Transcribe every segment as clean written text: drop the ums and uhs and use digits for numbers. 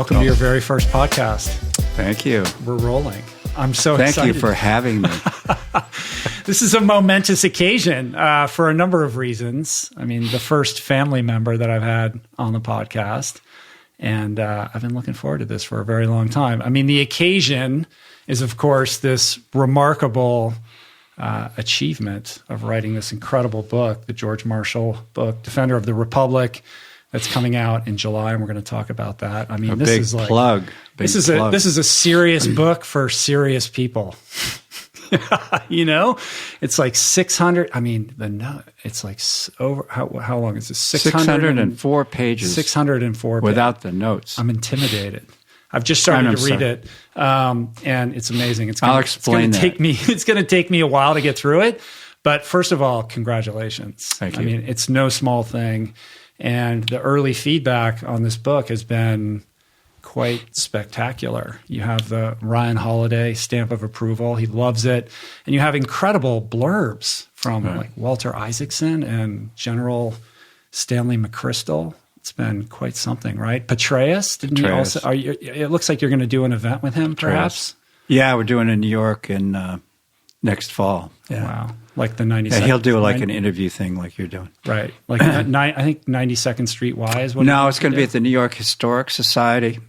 welcome to your very first podcast. Thank you. We're rolling. I'm so excited. Thank you for having me. This is a momentous occasion for a number of reasons. I mean, the first family member that I've had on the podcast, and I've been looking forward to this for a very long time. I mean, the occasion is, of course, this remarkable achievement of writing this incredible book, the George Marshall book, Defender of the Republic, that's coming out in July, and we're going to talk about that. I mean, this is like plug. This is a serious book for serious people. You know, it's like 600. I mean, it's like over how long is this? 604 pages. 604 without pages. The notes. I'm intimidated. I've just started to read it, and it's amazing. I'll explain that. It's going to take me a while to get through it, but first of all, congratulations. Thank you. I mean, it's no small thing, and the early feedback on this book has been quite spectacular. You have the Ryan Holiday stamp of approval. He loves it, and you have incredible blurbs from like Walter Isaacson and General Stanley McChrystal. It's been quite something, right? Petraeus, didn't you also? It looks like you're going to do an event with him, perhaps. Yeah, we're doing it in New York in next fall. Yeah. Wow, like the 92nd. Yeah, he'll do like an interview thing, like you're doing. Right, like I think 92nd Street Y is what. No, it's going to be at the New York Historic Society,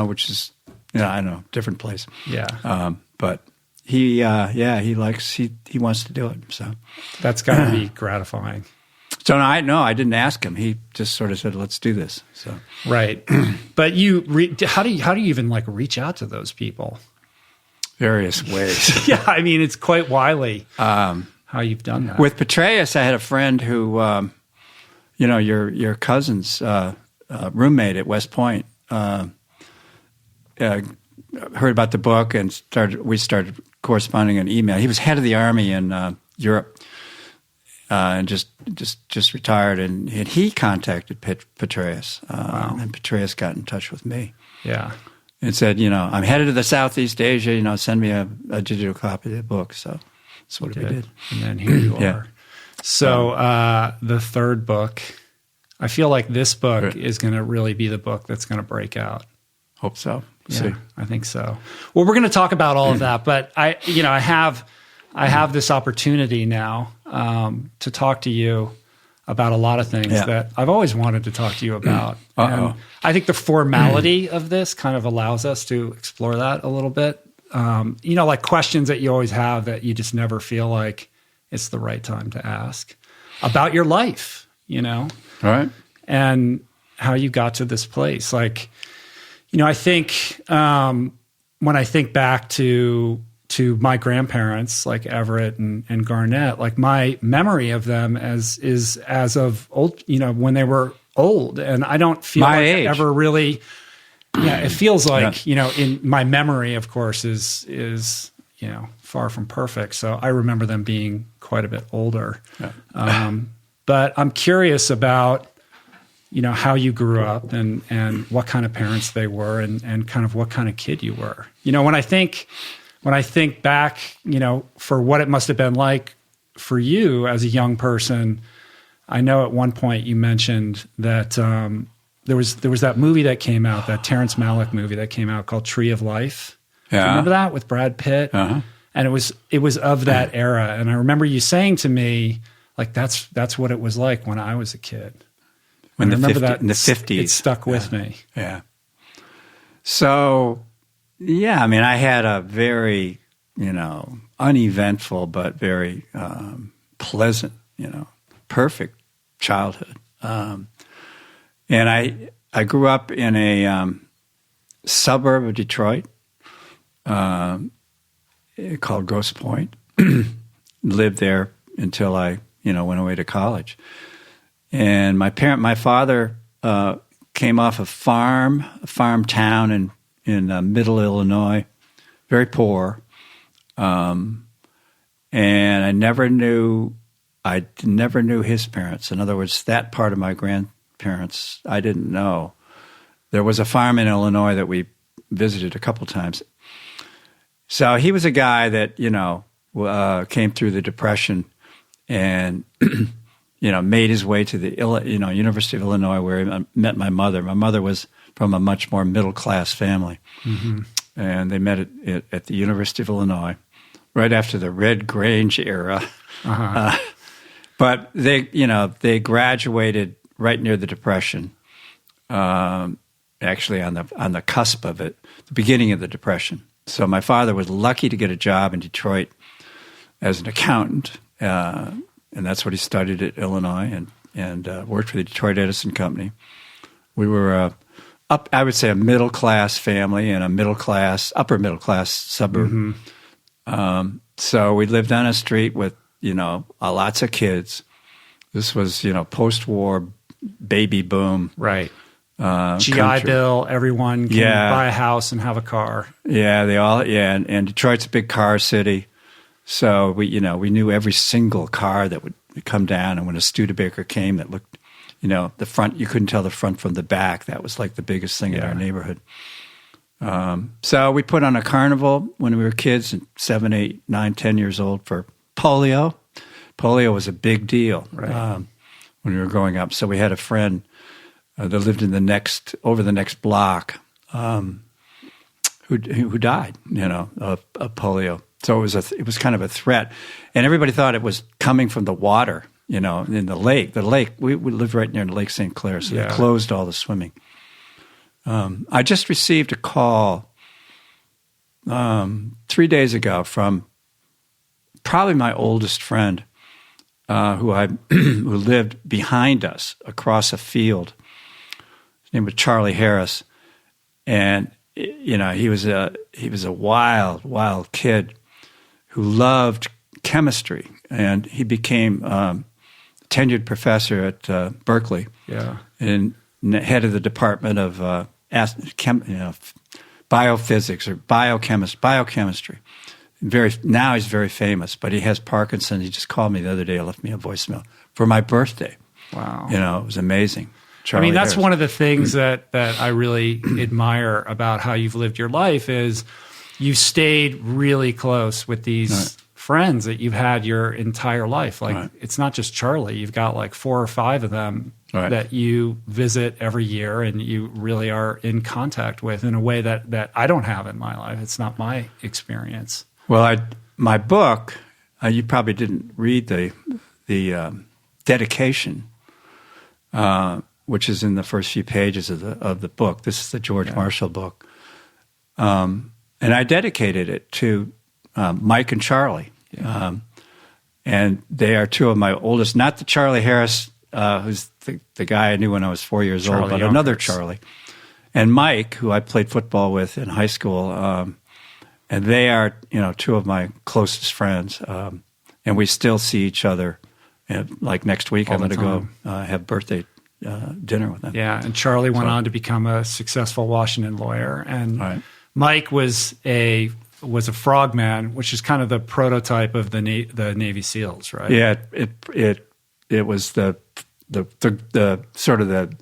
which is I don't know, different place. Yeah, but he wants to do it. So that's got to be gratifying. So I didn't ask him. He just sort of said, "Let's do this." So right, but how do you even like reach out to those people? Various ways. Yeah, I mean it's quite wily how you've done that. With Petraeus, I had a friend who, your cousin's roommate at West Point, heard about the book and we started corresponding on email. He was head of the army in Europe. And just retired, and he contacted Petraeus, and Petraeus got in touch with me. Yeah, and said, I'm headed to the Southeast Asia. Send me a digital copy of the book. So that's what we did, and then here you are. So the third book, I feel like this book is going to really be the book that's going to break out. Hope so. See. I think so. Well, we're going to talk about all of that, but I have this opportunity now to talk to you about a lot of things that I've always wanted to talk to you about. And I think the formality of this kind of allows us to explore that a little bit. Like questions that you always have that you just never feel like it's the right time to ask about your life, All right. And how you got to this place. Like, I think when I think back to my grandparents, like Everett and Garnett, like my memory of them is as of old, when they were old, and I don't feel my like age. I ever really. Yeah, it feels like in my memory, of course, is far from perfect. So I remember them being quite a bit older. Yeah. But I'm curious about how you grew up and what kind of parents they were and kind of what kind of kid you were. When I think back, for what it must have been like for you as a young person, I know at one point you mentioned that there was that movie that came out, that Terrence Malick movie that came out called Tree of Life. Yeah. Do you remember that with Brad Pitt? Uh-huh. And it was of that era. And I remember you saying to me, like, that's what it was like when I was a kid. In the 50s. It stuck with me. Yeah. So... yeah, I mean, I had a very, uneventful but very pleasant, perfect childhood. And I grew up in a suburb of Detroit called Grosse Pointe. Lived there until I, went away to college. And my father came off a farm town in middle Illinois, very poor. And I never knew his parents. In other words, that part of my grandparents, I didn't know. There was a farm in Illinois that we visited a couple times. So he was a guy that, came through the Depression and, made his way to the University of Illinois, where he met my mother. My mother was from a much more middle class family, and they met at the University of Illinois right after the Red Grange era. But they graduated right near the Depression, actually on the cusp of it, the beginning of the Depression. So my father was lucky to get a job in Detroit as an accountant, and that's what he studied at Illinois, and worked for the Detroit Edison Company. We were I would say a middle class family in a upper middle class suburb. So we lived on a street with lots of kids. This was post-war baby boom, right? GI country. Bill. Everyone can buy a house and have a car. Yeah, and Detroit's a big car city. So we knew every single car that would come down, and when a Studebaker came that looked, the front, you couldn't tell the front from the back. That was like the biggest thing in our neighborhood. So we put on a carnival when we were kids, 7, 8, 9, 10 years old, for polio. Polio was a big deal when we were growing up. So we had a friend that lived in over the next block who died, of polio. So it was kind of a threat, and everybody thought it was coming from the water, in the lake. The lake, we lived right near Lake St. Clair, so they closed all the swimming. I just received a call 3 days ago from probably my oldest friend, who lived behind us across a field. His name was Charlie Harris, and he was a wild kid who loved chemistry, and he became tenured professor at Berkeley, and head of the department of biophysics or biochemistry. Now he's very famous, but he has Parkinson's. He just called me the other day. Left me a voicemail for my birthday. Wow, it was amazing. Charlie that's Harris. one of the things that I really admire about how you've lived your life is you stayed really close with these friends that you've had your entire life. Like it's not just Charlie. You've got like 4 or 5 of them that you visit every year, and you really are in contact with in a way that I don't have in my life. It's not my experience. Well, my book, you probably didn't read the dedication, which is in the first few pages of the book. This is the George Marshall book. And I dedicated it to Mike and Charlie. And they are 2 of my oldest, not the Charlie Harris, who's the guy I knew when I was 4 years old, but another Charlie. And Mike, who I played football with in high school. And they are, 2 of my closest friends. And we still see each other. Like next week, I'm going to go have birthday dinner with them. Yeah, and Charlie went on to become a successful Washington lawyer. And Mike was a frogman, which is kind of the prototype of the Navy SEALs, right? Yeah, it was the sort of the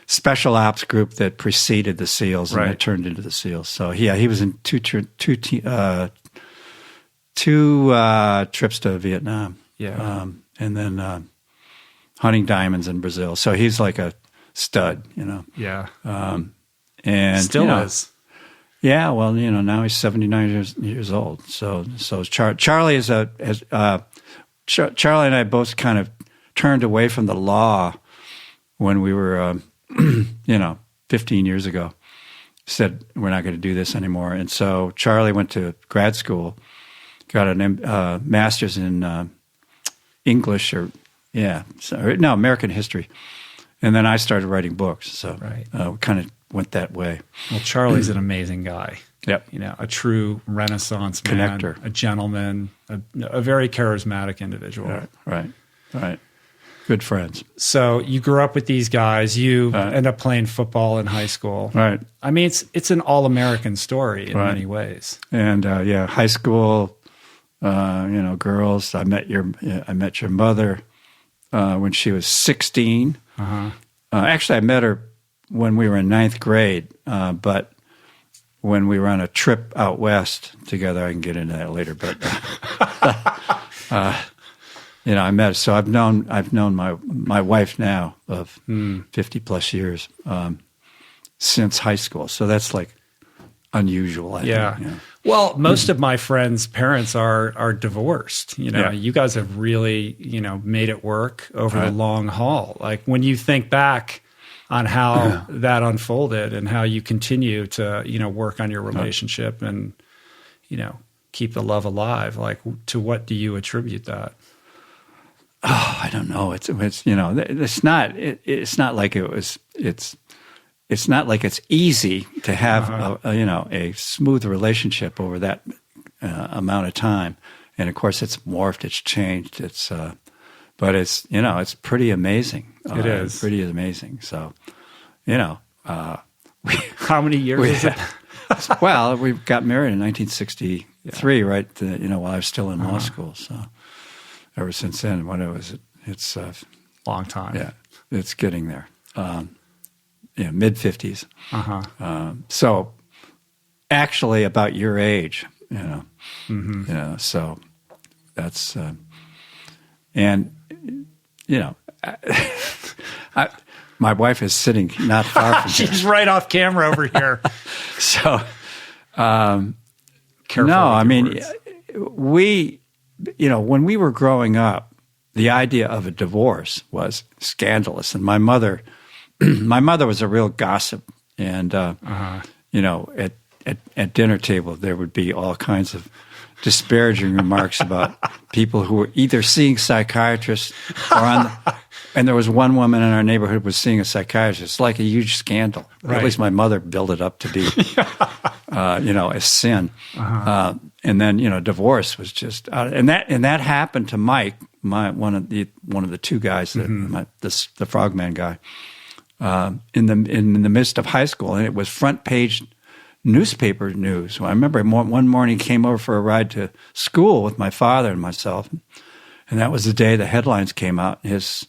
special ops group that preceded the SEALs, and it turned into the SEALs. So he was in two trips to Vietnam. Yeah, and then hunting diamonds in Brazil. So he's like a stud, Yeah, and still is. Yeah, well, now he's 79 years old. So Charlie Charlie and I both kind of turned away from the law when we were, 15 years ago. Said we're not going to do this anymore. And so Charlie went to grad school, got a master's in English American history, and then I started writing books. So we kind of went that way. Well, Charlie's an amazing guy. Yep. A true Renaissance man, connector, a gentleman, a very charismatic individual. Right. Good friends. So you grew up with these guys. You end up playing football in high school. Right. I mean, it's an all-American story in many ways. And high school, girls. I met your mother when she was 16. Actually, I met her when we were in 9th grade, but when we were on a trip out west together. I can get into that later, but I met. So I've known my wife now of 50 plus years since high school. So that's like unusual. I think. Well, most of my friends' parents are divorced. You guys have really, made it work over the long haul. Like when you think back on how that unfolded and how you continue to, work on your relationship and, keep the love alive, like to what do you attribute that? Oh, I don't know. It's not like it's not like it's easy to have a smooth relationship over that amount of time. And of course, it's morphed, it's changed. But it's pretty amazing. It is pretty amazing. So, how many years is it? Well, we got married in 1963, right? While I was still in law school. So, ever since then, it's a long time. Yeah, it's getting there. Mid 50s. So actually about your age, so that's, my wife is sitting not far from She's right off camera over here. So, careful. No, I mean, when we were growing up, the idea of a divorce was scandalous. And my mother was a real gossip. And, at dinner table, there would be all kinds of disparaging remarks about people who were either seeing psychiatrists or and there was one woman in our neighborhood who was seeing a psychiatrist. It's like a huge scandal. Right. At least my mother built it up to be, a sin. And then, divorce was just, and that happened to Mike, one of the two guys, the frogman guy, in the midst of high school, and it was front page newspaper news. I remember one morning he came over for a ride to school with my father and myself, and that was the day the headlines came out. His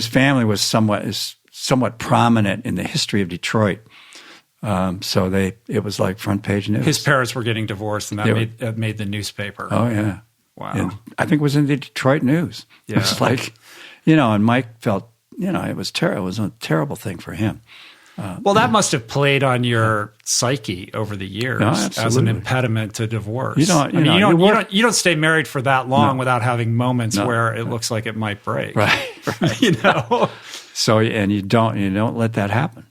family was somewhat prominent in the history of Detroit. So it was like front page news. His parents were getting divorced, and that made the newspaper. Oh yeah, wow! And I think it was in the Detroit News. Yeah. It was like, and Mike felt, it was terrible. It was a terrible thing for him. Well, that must have played on your psyche over the years as an impediment to divorce. You don't stay married for that long without having moments where it looks like it might break. Right. So, and you don't let that happen.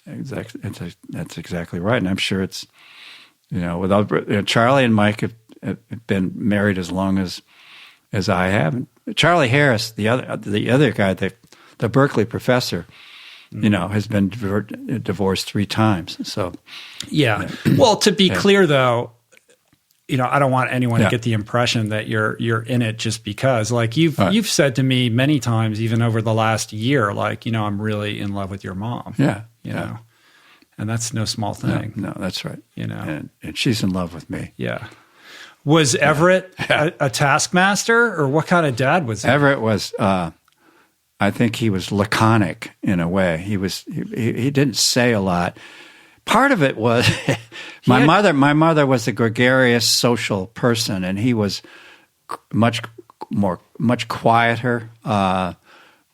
Exactly. That's exactly right. And I'm sure it's, Charlie and Mike have been married as long as I have. And Charlie Harris, the other guy, the Berkeley professor, has been divorced 3 times. So, yeah. Well, to be clear, though, I don't want anyone to get the impression that you're in it just because. Like you've said to me many times, even over the last year, like I'm really in love with your mom. Yeah. And that's no small thing. No, that's right. And she's in love with me. Yeah. Was Everett a taskmaster, or what kind of dad was he? Everett was. I think he was laconic in a way. He didn't say a lot. Part of it was my mother was a gregarious social person, and he was much quieter.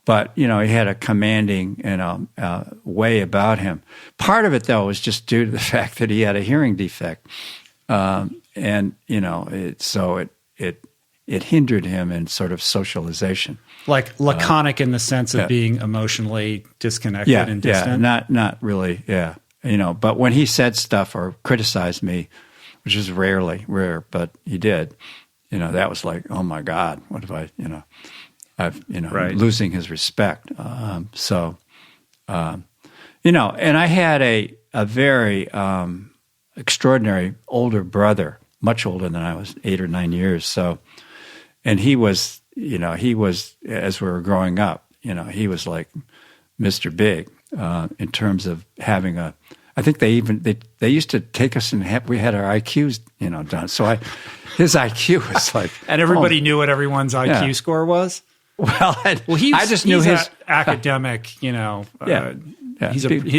But he had a commanding way about him. Part of it, though, was just due to the fact that he had a hearing defect, and it hindered him in sort of socialization. Like laconic in the sense of being emotionally disconnected and distant? Yeah, not really, but when he said stuff or criticized me, which is rare, but he did, that was like, oh my God, what if I'm losing his respect. And I had a very extraordinary older brother, much older than I was, 8 or 9 years. So, and he was, as we were growing up, he was like Mr. Big in terms of having I think they used to take us and we had our IQs, done. So his IQ was like, and everybody knew what everyone's IQ score was. Well, I just knew his academic. He's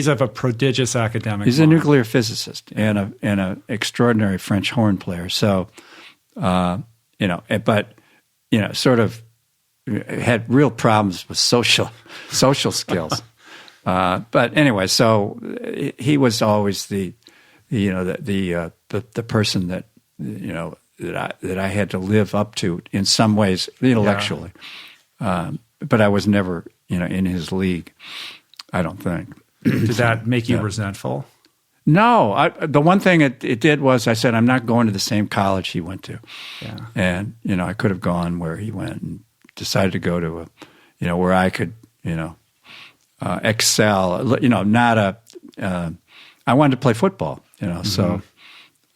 of a prodigious academic. He's a nuclear physicist and an extraordinary French horn player. So, but sort of had real problems with social skills. But anyway, so he was always the person that that I had to live up to in some ways intellectually. But I was never in his league, I don't think. Did that make you resentful? No. The one thing it did was I said, I'm not going to the same college he went to. Yeah. And, I could have gone where he went and decided to go to where I could, excel. I wanted to play football, so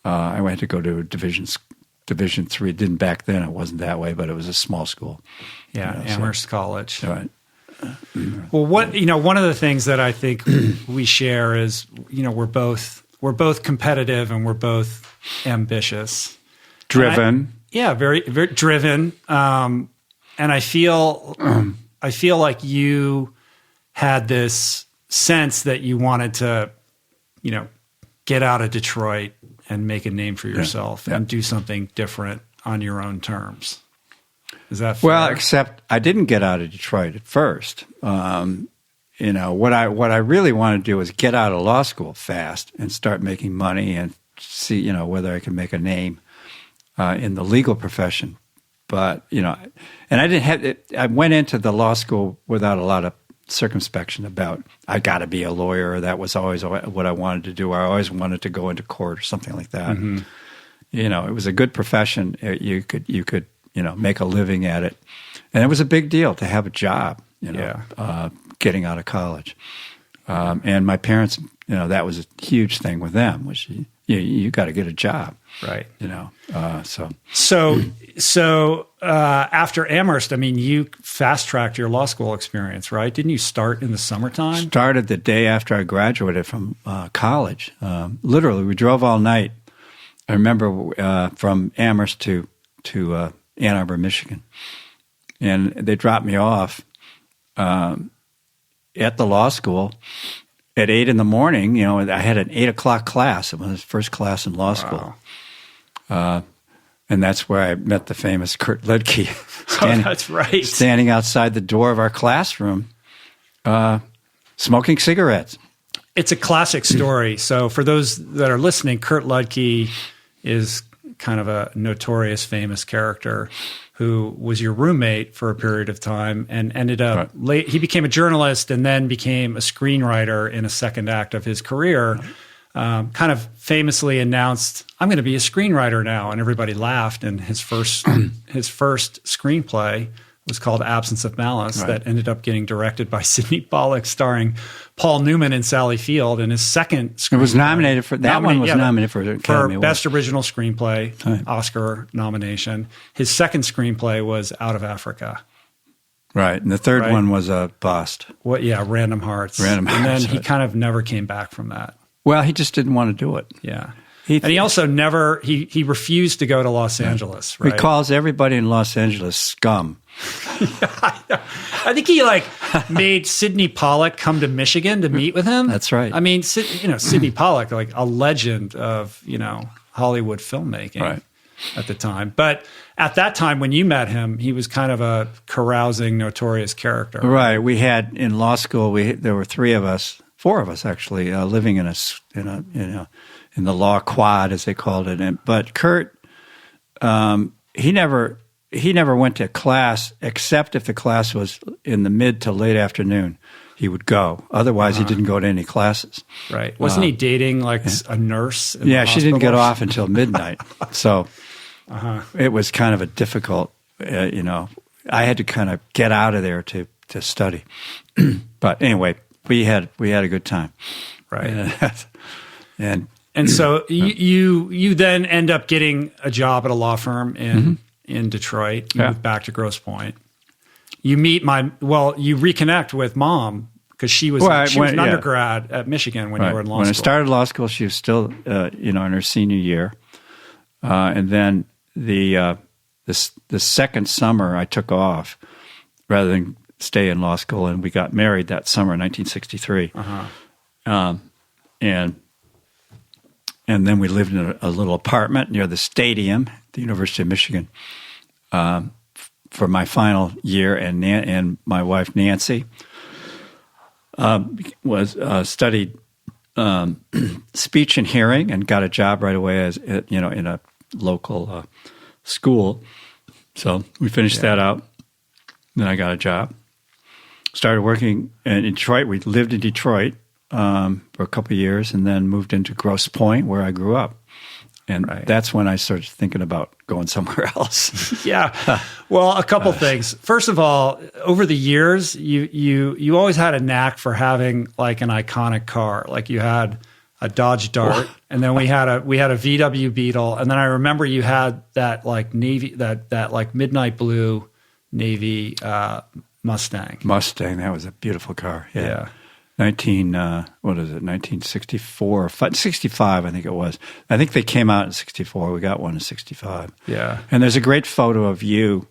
I went to go to Division III. Didn't back then. It wasn't that way, but it was a small school. Yeah, Amherst College. Right. Well, one of the things that I think we share is, we're both competitive and we're both ambitious, driven. Very, very driven. And I feel like you had this sense that you wanted to, get out of Detroit and make a name for yourself and do something different on your own terms. Is that fair? Well, except I didn't get out of Detroit at first. What I really wanted to do was get out of law school fast and start making money and see, whether I could make a name in the legal profession. But, and I didn't have it. I went into the law school without a lot of circumspection about I got to be a lawyer. That was always what I wanted to do. I always wanted to go into court or something like that. Mm-hmm. It was a good profession. You could make a living at it. And it was a big deal to have a job, getting out of college. And my parents, that was a huge thing with them, was you got to get a job. Right. So after Amherst, you fast-tracked your law school experience, right? Didn't you start in the summertime? Started the day after I graduated from college. Literally, we drove all night. I remember from Amherst to Ann Arbor, Michigan. And they dropped me off at the law school at 8 in the morning. I had an 8 o'clock class. It was the first class in law school. And that's where I met the famous Kurt Ledke. That's right. Standing outside the door of our classroom, smoking cigarettes. It's a classic story. So for those that are listening, Kurt Ledke is kind of a notorious, famous character who was your roommate for a period of time and ended up late. He became a journalist and then became a screenwriter in a second act of his career. Kind of famously announced, "I'm going to be a screenwriter now," and everybody laughed. And his first screenplay was called Absence of Malice, that ended up getting directed by Sidney Pollack, starring Paul Newman and Sally Field. And his second screenplay, it was nominated for that one was nominated for an Academy for Best Original Screenplay, Oscar nomination. His second screenplay was Out of Africa. Right, and the third one was a bust. Random Hearts. And then he kind of never came back from that. Well, he just didn't want to do it. Yeah. And he also never, he refused to go to Los Angeles, right? He calls everybody in Los Angeles scum. I think he made Sidney Pollack come to Michigan to meet with him. That's right. Sidney Pollack, like a legend of, Hollywood filmmaking at the time. But at that time when you met him, he was kind of a carousing, notorious character. Right. We had, in law school, there were four of us actually, living in the law quad, as they called it. But Kurt, he never went to class except if the class was in the mid to late afternoon. He would go. Otherwise, he didn't go to any classes. Right. Wasn't he dating a nurse? She didn't get off until midnight. So it was kind of a difficult, I had to kind of get out of there to study. But anyway, we had a good time. Right. And so you then end up getting a job at a law firm in Detroit. You move back to Grosse Pointe. You meet you reconnect with Mom because she was an undergrad at Michigan when you were in law school. When I started law school, she was still in her senior year, and then the second summer I took off rather than stay in law school, and we got married that summer in 1963. And then we lived in a little apartment near the stadium the University of Michigan for my final year, and my wife Nancy studied speech and hearing and got a job right away as in a local school. So we finished that out. Then I got a job. Started working in Detroit. We lived in Detroit for a couple of years, and then moved into Grosse Pointe, where I grew up. And that's when I started thinking about going somewhere else. Yeah. Well, a couple things. First of all, over the years, you always had a knack for having like an iconic car. Like you had a Dodge Dart, and then we had a VW Beetle, and then I remember you had that like navy that like midnight blue navy Mustang. That was a beautiful car. Yeah. 1964, 65, I think it was. I think they came out in 64. We got one in 65. Yeah. And there's a great photo of you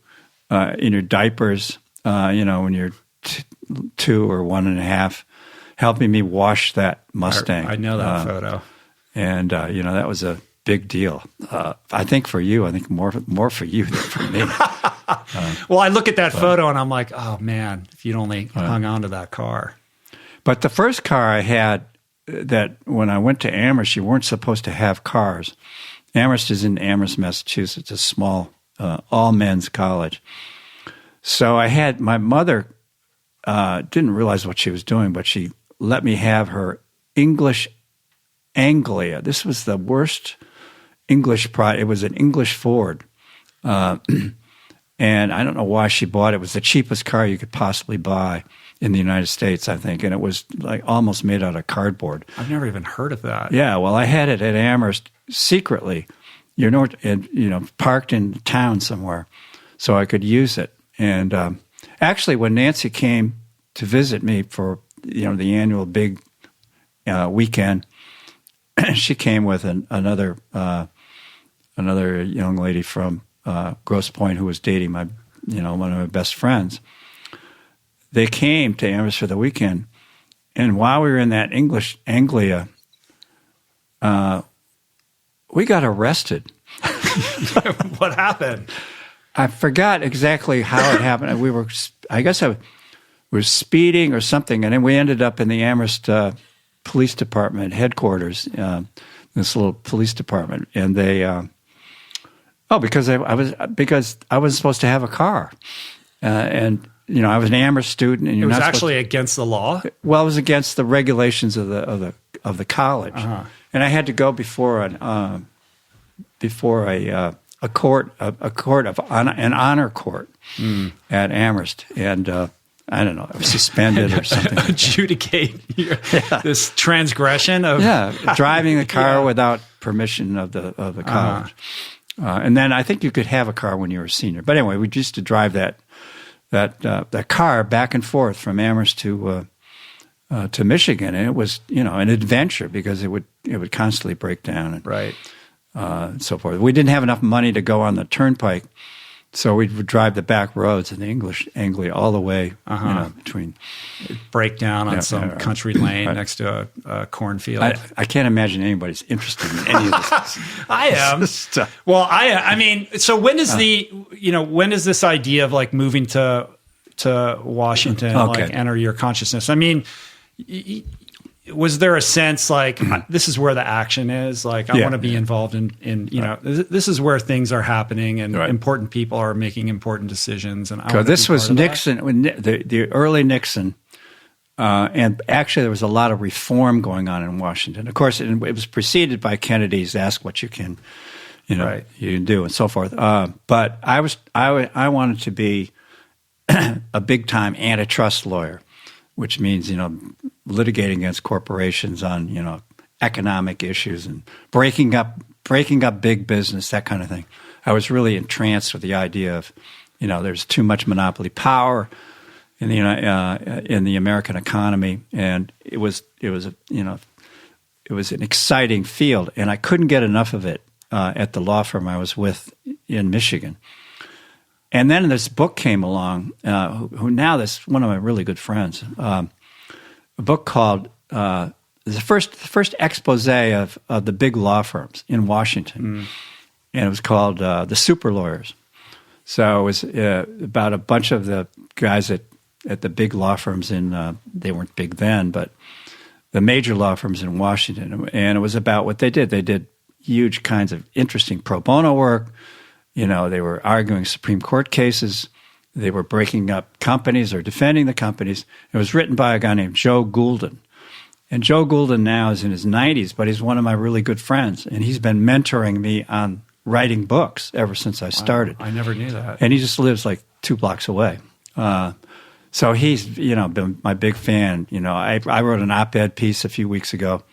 in your diapers, when you're 2 or 1.5, helping me wash that Mustang. I know that photo. And, that was a big deal. I think for you, more for you than for me. Well, I look at that photo and I'm like, oh man, if you'd only hung on to that car. But the first car I had, that when I went to Amherst, you weren't supposed to have cars. Amherst is in Amherst, Massachusetts, a small all-men's college. So my mother didn't realize what she was doing, but she let me have her English Anglia. This was the worst English product. It was an English Ford. And I don't know why she bought it. It was the cheapest car you could possibly buy in the United States, I think, and it was like almost made out of cardboard. I've never even heard of that. Yeah, well, I had it at Amherst secretly, parked in town somewhere, so I could use it. And actually, when Nancy came to visit me for the annual big weekend, she came with another young lady from Grosse Pointe who was dating one of my best friends. They came to Amherst for the weekend, and while we were in that English Anglia, we got arrested. What happened? I forgot exactly how it happened. I guess I was speeding or something, and then we ended up in the Amherst Police Department headquarters, this little police department, and they, because I wasn't supposed to have a car, and. I was an Amherst student, and it was actually against the law. Well, it was against the regulations of the college, and I had to go before an honor court at Amherst, and I don't know, I was suspended or something. Adjudicate this transgression of driving the car without permission of the college, and then I think you could have a car when you were a senior. But anyway, we used to drive that car back and forth from Amherst to Michigan, and it was an adventure because it would constantly break down and so forth. We didn't have enough money to go on the turnpike, so we would drive the back roads in the English Anglia all the way between. Break down on some country lane next to a cornfield. I can't imagine anybody's interested in any of this. I am. Well, I mean, so when does when does this idea of like moving to Washington like enter your consciousness? I mean, was there a sense like this is where the action is? Like I want to be involved in this is where things are happening and important people are making important decisions. And this was Nixon, the early Nixon. And actually, there was a lot of reform going on in Washington. Of course, it was preceded by Kennedy's "Ask what you can, you can do" and so forth. But I wanted to be a big time antitrust lawyer, which means litigating against corporations on economic issues and breaking up big business, that kind of thing. I was really entranced with the idea of there's too much monopoly power in the American economy, and it was an exciting field, and I couldn't get enough of it at the law firm I was with in Michigan. And then this book came along, who now this one of my really good friends, a book called the first expose of the big law firms in Washington. and it was called The Super Lawyers. So it was about a bunch of the guys at the big law firms they weren't big then, but the major law firms in Washington. And it was about what they did. They did huge kinds of interesting pro bono work. They were arguing Supreme Court cases. They were breaking up companies or defending the companies. It was written by a guy named Joe Goulden. And Joe Goulden now is in his 90s, but he's one of my really good friends. And he's been mentoring me on writing books ever since I started. Wow, I never knew that. And he just lives like 2 blocks away. So he's, been my big fan. I wrote an op-ed piece a few weeks ago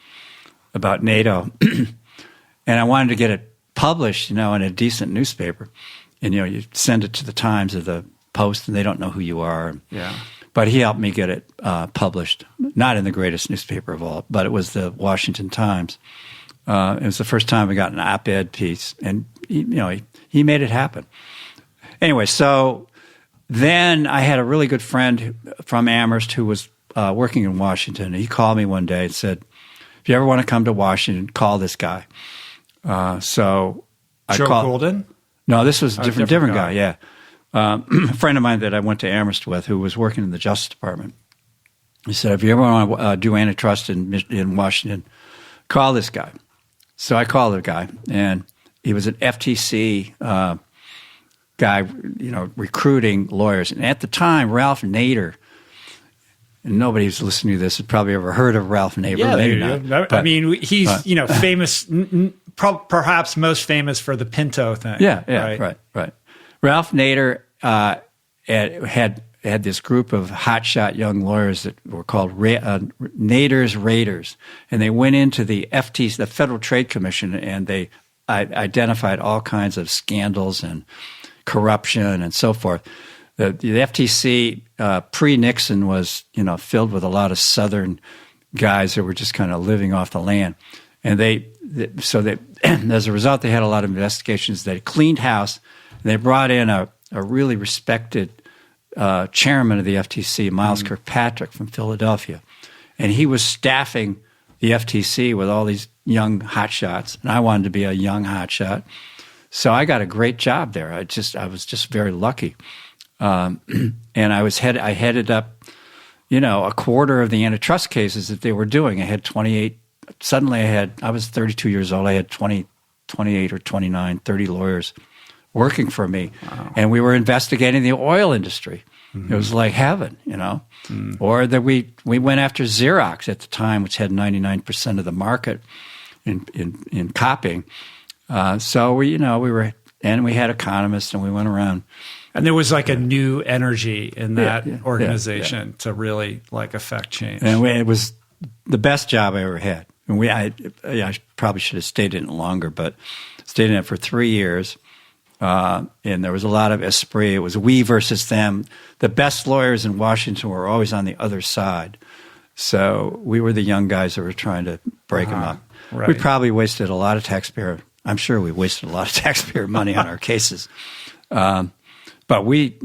about NATO, and I wanted to get it published, in a decent newspaper. And, you send it to the Times or the Post, and they don't know who you are. Yeah. But he helped me get it published, not in the greatest newspaper of all, but it was the Washington Times. It was the first time I got an op-ed piece, and he made it happen. Anyway, so then I had a really good friend from Amherst who was working in Washington. He called me one day and said, "If you ever want to come to Washington, call this guy." So I Joe called. Goulden? No, this was a different guy. Yeah, a friend of mine that I went to Amherst with, who was working in the Justice Department. He said, "If you ever want to do antitrust in Washington, call this guy." So I called the guy, and he was an FTC guy, recruiting lawyers. And at the time, Ralph Nader, and nobody who's listening to this had probably ever heard of Ralph Nader. Yeah, maybe not. But, he's famous, perhaps most famous for the Pinto thing. Yeah, right. Ralph Nader had this group of hotshot young lawyers that were called Nader's Raiders, and they went into the FTC, the Federal Trade Commission, and they identified all kinds of scandals and corruption and so forth. The FTC pre-Nixon was filled with a lot of Southern guys that were just kind of living off the land, and so as a result they had a lot of investigations. They cleaned house, and they brought in a really respected chairman of the FTC, Miles Kirkpatrick from Philadelphia, and he was staffing the FTC with all these young hotshots, and I wanted to be a young hotshot. So I got a great job there. I was just very lucky, and I headed up, a quarter of the antitrust cases that they were doing. I had 28. Suddenly, I was 32 years old. I had 28 or 29, 30 lawyers working for me, and we were investigating the oil industry. Mm-hmm. It was like heaven, Or that we went after Xerox at the time, which had 99% of the market in copying. So we were, and we had economists, and we went around. And there was like a new energy in that organization to really affect change. And it was the best job I ever had. And I probably should have stayed in it longer, but stayed in it for 3 years. And there was a lot of esprit. It was we versus them. The best lawyers in Washington were always on the other side. So we were the young guys that were trying to break them up. Right. We probably wasted a lot of I'm sure we wasted a lot of taxpayer money on our cases. But we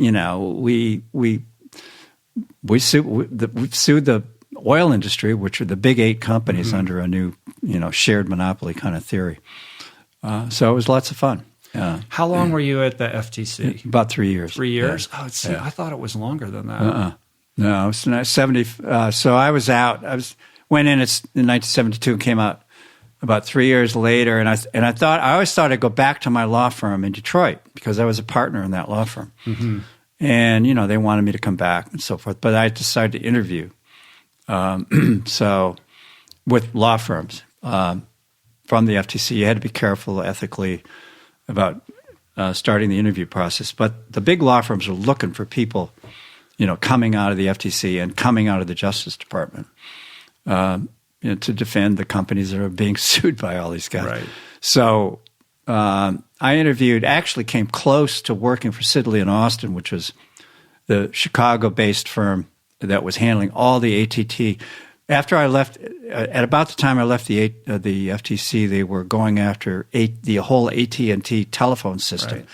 sued the oil industry, which are the big 8 companies under a new, shared monopoly kind of theory. So it was lots of fun. How long were you at the FTC? About 3 years. 3 years? Yeah. I thought it was longer than that. No, it's 70. So I was out. Went in 1972 and came out about 3 years later. And I always thought I'd go back to my law firm in Detroit because I was a partner in that law firm. Mm-hmm. And they wanted me to come back and so forth. But I decided to interview. So with law firms from the FTC, you had to be careful ethically about starting the interview process. But the big law firms are looking for people, coming out of the FTC and coming out of the Justice Department to defend the companies that are being sued by all these guys. Right. So I actually came close to working for Sidley and Austin, which was the Chicago-based firm that was handling all the ATT. After I left, at about the time I left the FTC, they were going after the whole AT&T telephone system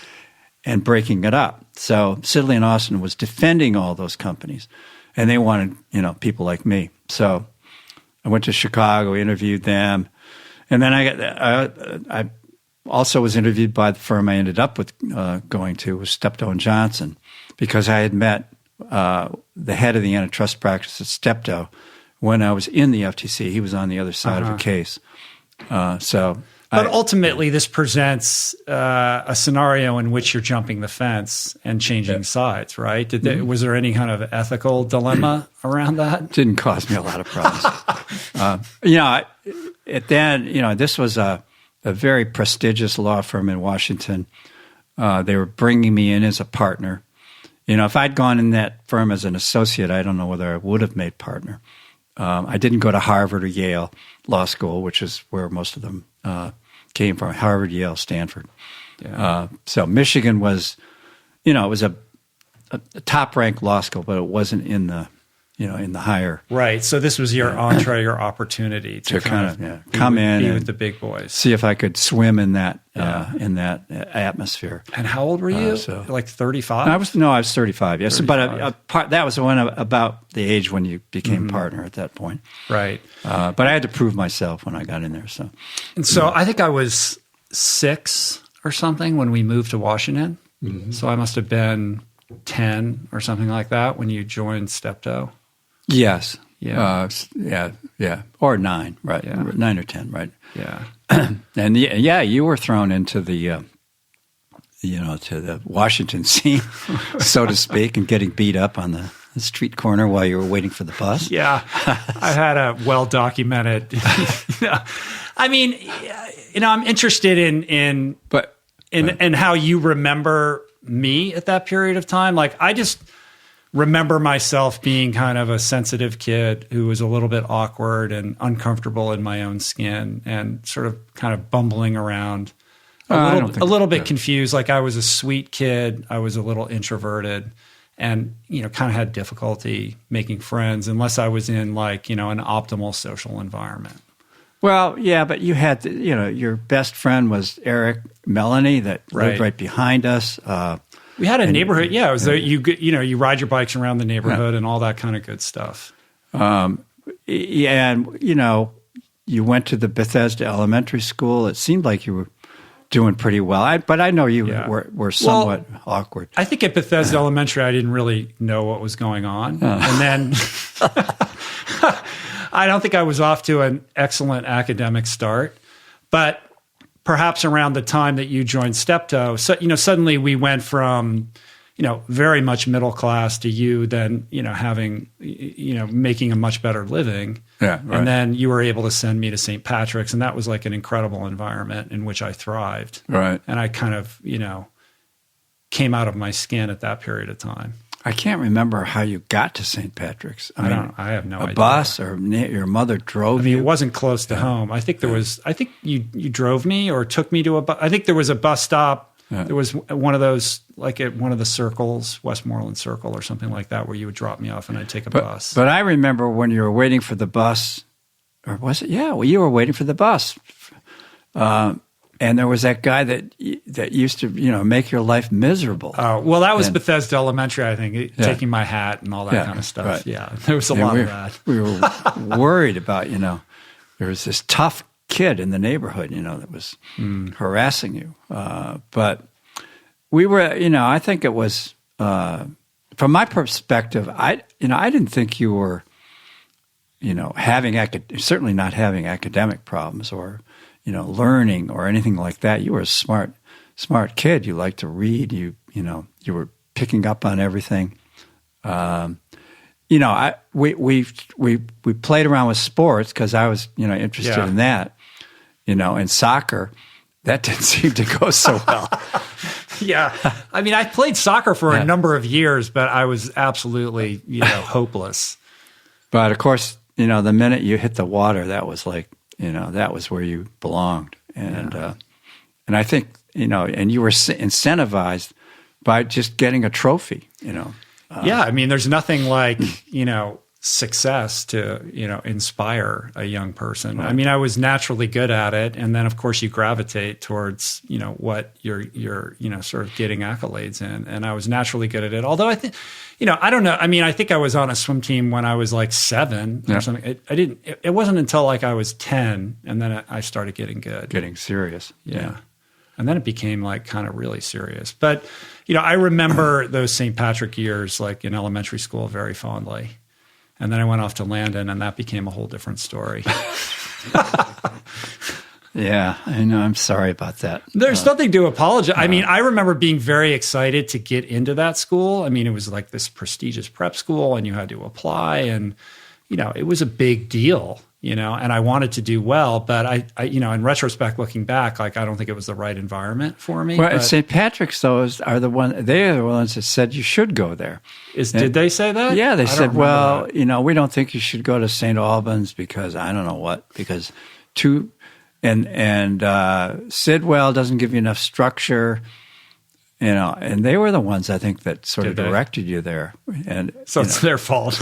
and breaking it up. So Sidley and Austin was defending all those companies, and they wanted people like me. So I went to Chicago, interviewed them, and then also was interviewed by the firm I ended up with going to, was Steptoe Johnson, because I had met the head of the antitrust practice at Steptoe when I was in the FTC. He was on the other side of the case. But ultimately, this presents a scenario in which you're jumping the fence and changing sides, right? Was there any kind of ethical dilemma around that? Didn't cause me a lot of problems. This was a very prestigious law firm in Washington. They were bringing me in as a partner. If I'd gone in that firm as an associate, I don't know whether I would have made partner. I didn't go to Harvard or Yale Law School, which is where most of them came from: Harvard, Yale, Stanford. Yeah. So Michigan was, it was a top-ranked law school, but it wasn't in the higher. Right. So this was your entree, your opportunity to kind of come in and with the big boys, see if I could swim in that atmosphere. And how old were you? Like 35? I was 35. Yes, 35. But that was about the age when you became partner at that point. Right. But I had to prove myself when I got in there. So I think I was 6 or something when we moved to Washington. Mm-hmm. So I must have been 10 or something like that when you joined Steptoe. Yes. Yeah. Or 9, right? Yeah. 9 or 10, right? Yeah. And you were thrown into the, to the Washington scene, so to speak, and getting beat up on the street corner while you were waiting for the bus. Yeah. I had a well-documented, I mean, I'm interested in how you remember me at that period of time. Like, I just remember myself being kind of a sensitive kid who was a little bit awkward and uncomfortable in my own skin and sort of kind of bumbling around, a little bit confused. Like, I was a sweet kid. I was a little introverted and, kind of had difficulty making friends unless I was in an optimal social environment. Well, yeah, but you had, your best friend was Eric Melanie that lived right behind us. We had a neighborhood. Yeah, it was you ride your bikes around the neighborhood and all that kind of good stuff. And you went to the Bethesda Elementary School. It seemed like you were doing pretty well. But I know you were somewhat awkward. I think at Bethesda Elementary, I didn't really know what was going on, and then I don't think I was off to an excellent academic start, but perhaps around the time that you joined Steptoe, suddenly we went from, very much middle class to you then, having, making a much better living. Yeah, right. And then you were able to send me to St. Patrick's, and that was like an incredible environment in which I thrived. Right. And I kind of, came out of my skin at that period of time. I can't remember how you got to St. Patrick's. I have no idea. A bus or your mother drove you? It wasn't close to home. I think you drove me or took me to a bus. I think there was a bus stop. Yeah. There was one of those, like at one of the circles, Westmoreland Circle or something like that, where you would drop me off and I'd take a bus. But I remember when you were waiting for the bus, or was it? Yeah, well, you were waiting for the bus. And there was that guy that used to, make your life miserable. Oh, well, that was Bethesda Elementary, I think, taking my hat and all that kind of stuff. Right. Yeah, there was a lot of that. We were worried about, there was this tough kid in the neighborhood, that was harassing you. But we were, I think it was, from my perspective, I didn't think you were, certainly not having academic problems or, learning or anything like that. You were a smart kid. You liked to read. You were picking up on everything. We played around with sports because I was, interested in that. In soccer, that didn't seem to go so well. Yeah. I mean, I played soccer for a number of years, but I was absolutely, hopeless. But of course, the minute you hit the water, that was like, that was where you belonged. And and I think, and you were incentivized by just getting a trophy, Yeah, I mean, there's nothing like, success to, inspire a young person. Right. I mean, I was naturally good at it. And then, of course, you gravitate towards, what you're sort of getting accolades in. And I was naturally good at it. Although I think, I don't know. I mean, I think I was on a swim team when I was like 7 or something. It wasn't until like I was 10 and then I started getting good. Getting serious. Yeah. And then it became like kind of really serious. But, I remember those St. Patrick years, like in elementary school, very fondly. And then I went off to Landon, and that became a whole different story. Yeah, I know. I'm sorry about that. There's nothing to apologize. I mean, I remember being very excited to get into that school. I mean, it was like this prestigious prep school, and you had to apply, and it was a big deal. And I wanted to do well, but I in retrospect, looking back, like I don't think it was the right environment for me. Well, St. Patrick's though are the ones that said you should go there. Did they say that? Yeah, they said, well, we don't think you should go to St. Albans because I don't know what, because Sidwell doesn't give you enough structure, and they were the ones I think that sort of directed you there. And so it's their fault.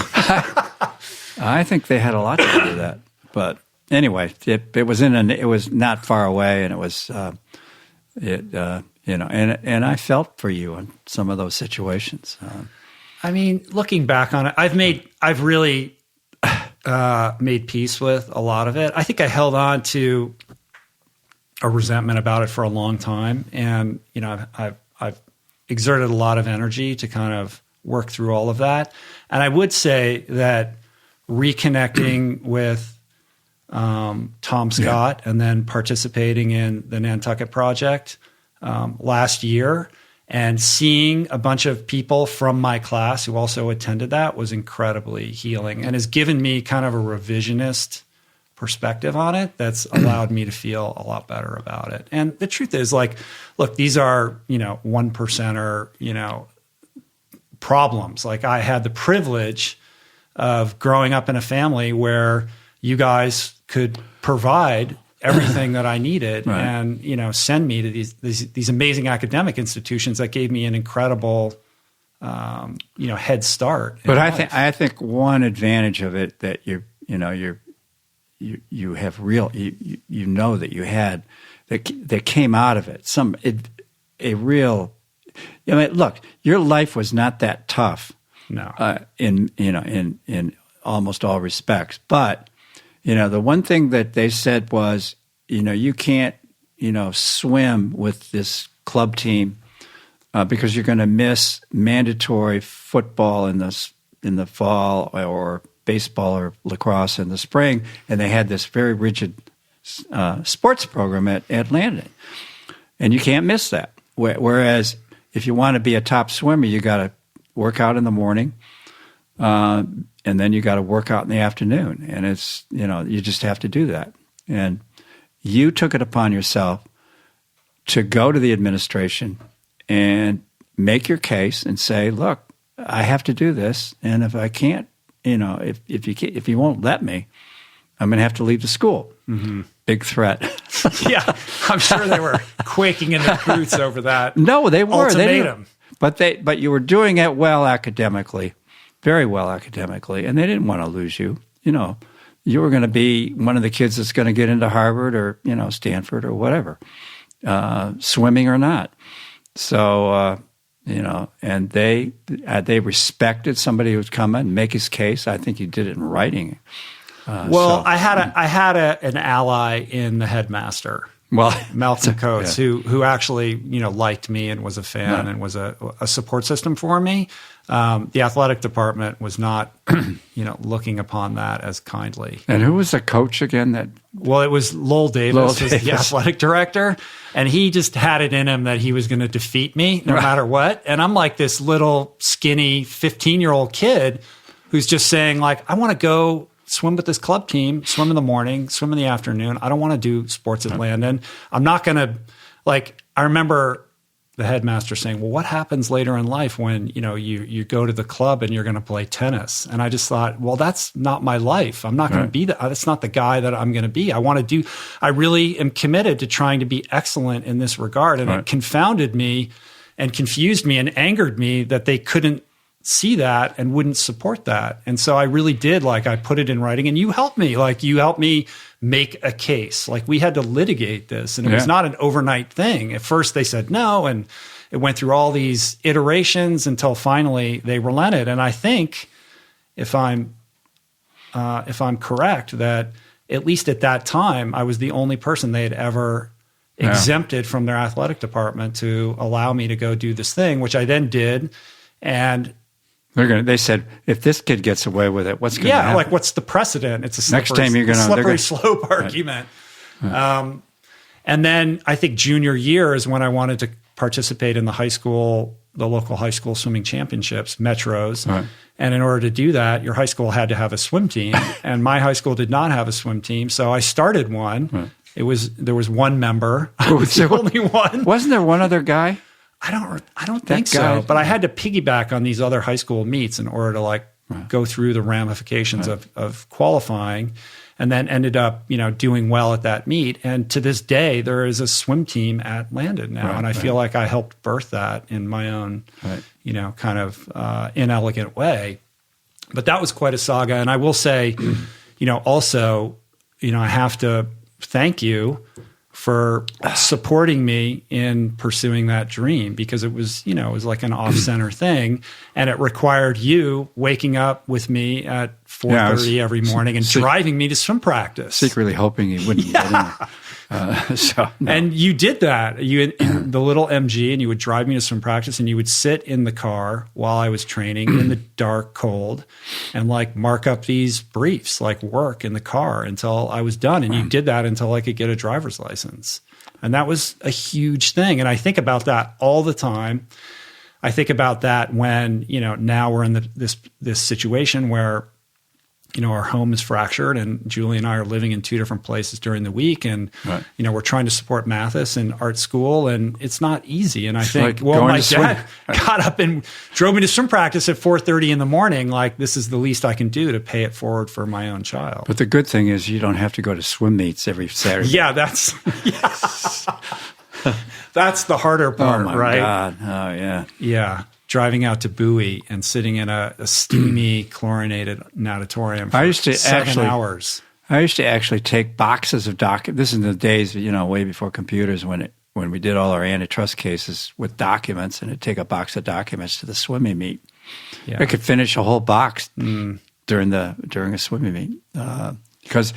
I think they had a lot to do with that. But anyway, it was not far away, and it was and I felt for you in some of those situations. I mean, looking back on it, I've really made peace with a lot of it. I think I held on to a resentment about it for a long time, and I've exerted a lot of energy to kind of work through all of that. And I would say that reconnecting with Tom Scott and then participating in the Nantucket Project last year and seeing a bunch of people from my class who also attended that was incredibly healing and has given me kind of a revisionist perspective on it that's allowed me to feel a lot better about it. And the truth is, like, look, these are, 1%er, problems. Like, I had the privilege of growing up in a family where you guys could provide everything that I needed right. and, send me to these amazing academic institutions that gave me an incredible, head start. But I think one advantage of it that you have real, that you had that came out of it, look, your life was not that tough. No. In almost all respects. But, the one thing that they said was, you can't, swim with this club team because you're going to miss mandatory football in the fall or baseball or lacrosse in the spring. And they had this very rigid sports program at Landon. And you can't miss that. Whereas if you want to be a top swimmer, you got to work out in the morning, and then you got to work out in the afternoon. And it's, you just have to do that. And you took it upon yourself to go to the administration and make your case and say, look, I have to do this. And if I can't, if you won't let me, I'm going to have to leave the school. Mm-hmm. Big threat. Yeah, I'm sure they were quaking in their boots over that. No, they were. Ultimatum. But you were doing it well academically, very well academically, and they didn't want to lose you. You were going to be one of the kids that's going to get into Harvard or Stanford or whatever, swimming or not. So and they respected somebody who would come and make his case. I think you did it in writing. I had an ally in the headmaster. Well, Malcolm Coates, who actually liked me and was a fan and was a support system for me. The athletic department was not looking upon that as kindly. And who was the coach again? Well, it was Lowell Davis, was the athletic director, and he just had it in him that he was going to defeat me no matter what. And I'm like this little skinny 15-year-old kid who's just saying, like, I want to go swim with this club team, swim in the morning, swim in the afternoon. I don't want to do sports at Landon. I'm not going to, I remember the headmaster saying, well, what happens later in life when, you go to the club and you're going to play tennis? And I just thought, well, that's not my life. I'm not going to be that. That's not the guy that I'm going to be. I really am committed to trying to be excellent in this regard. And it confounded me and confused me and angered me that they couldn't see that and wouldn't support that. And so I really did, I put it in writing, and you helped me. You helped me make a case. We had to litigate this, and it was not an overnight thing. At first they said no, and it went through all these iterations until finally they relented. And I think if I'm correct, that at least at that time, I was the only person they had ever exempted from their athletic department to allow me to go do this thing, which I then did. And they said, if this kid gets away with it, what's going to happen? like what's the precedent? It's a slippery slope argument. Right. And then I think junior year is when I wanted to participate in the local high school swimming championships, metros. Right. And in order to do that, your high school had to have a swim team. And my high school did not have a swim team. So I started one. Right. There was one member. The only one. Wasn't there one other guy? I don't think so. But I had to piggyback on these other high school meets in order to go through the ramifications of qualifying, and then ended up doing well at that meet. And to this day, there is a swim team at Landon now, and I feel like I helped birth that in my own kind of inelegant way. But that was quite a saga. And I will say, also, I have to thank you for supporting me in pursuing that dream, because it was like an off-center thing, and it required you waking up with me at 4:30 every morning and driving me to swim practice. Secretly hoping you wouldn't get in there. And you did that. You in the little MG, and you would drive me to swim practice, and you would sit in the car while I was training in the dark, cold, and mark up these briefs, work in the car until I was done. And you did that until I could get a driver's license. And that was a huge thing. And I think about that all the time. I think about that when, now we're in this situation where, our home is fractured, and Julie and I are living in two different places during the week. And, we're trying to support Mathis and art school, and it's not easy. And I think, my dad got up and drove me to swim practice at 4:30 in the morning. This is the least I can do to pay it forward for my own child. But the good thing is you don't have to go to swim meets every Saturday. Yeah, that's the harder part, right? Oh, my God. Oh, yeah. Yeah. Driving out to Bowie and sitting in a steamy, chlorinated natatorium for 7 hours. I used to actually take boxes of documents. This is in the days, way before computers, when we did all our antitrust cases with documents, and I'd take a box of documents to the swimming meet. Yeah. I could finish a whole box during a swimming meet, because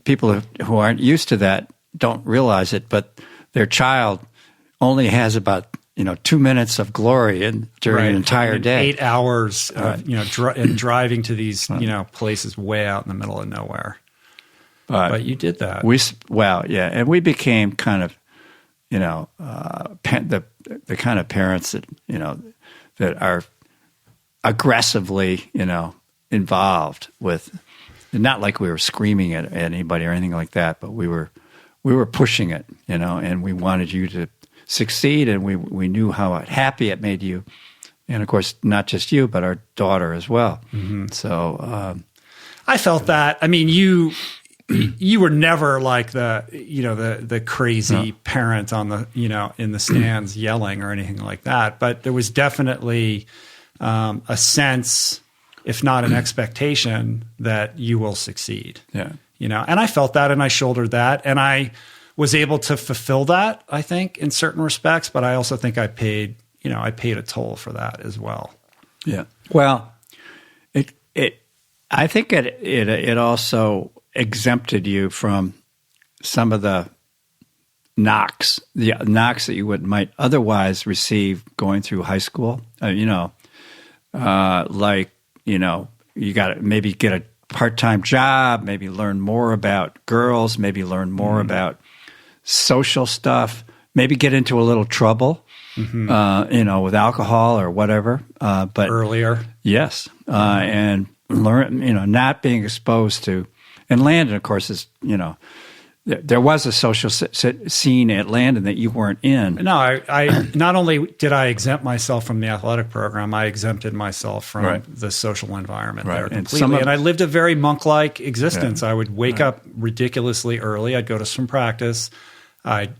people who aren't used to that don't realize it, but their child only has about 2 minutes of glory during an entire day. 8 hours of, and driving to these, places way out in the middle of nowhere. But you did that. And we became kind of, the kind of parents that, that are aggressively, involved with, not like we were screaming at anybody or anything like that, but we were pushing it, and we wanted you to succeed, and we knew how happy it made you, and of course not just you but our daughter as well. Mm-hmm. So I felt that. I mean, you were never like the crazy parent on the in the stands yelling or anything like that, but there was definitely a sense, if not an expectation, that you will succeed. Yeah, and I felt that, and I shouldered that, and I was able to fulfill that, I think, in certain respects, but I also think I paid a toll for that as well. Yeah. Well, I think it also exempted you from some of the knocks that you might otherwise receive going through high school. You got to maybe get a part-time job, maybe learn more about girls, maybe learn more about social stuff, maybe get into a little trouble, with alcohol or whatever. But earlier, yes, and learn, not being exposed to. And Landon, of course, is there was a social scene at Landon that you weren't in. No, I not only did I exempt myself from the athletic program, I exempted myself from the social environment there completely. And I lived a very monk-like existence. I would wake up ridiculously early. I'd go to swim practice. I'd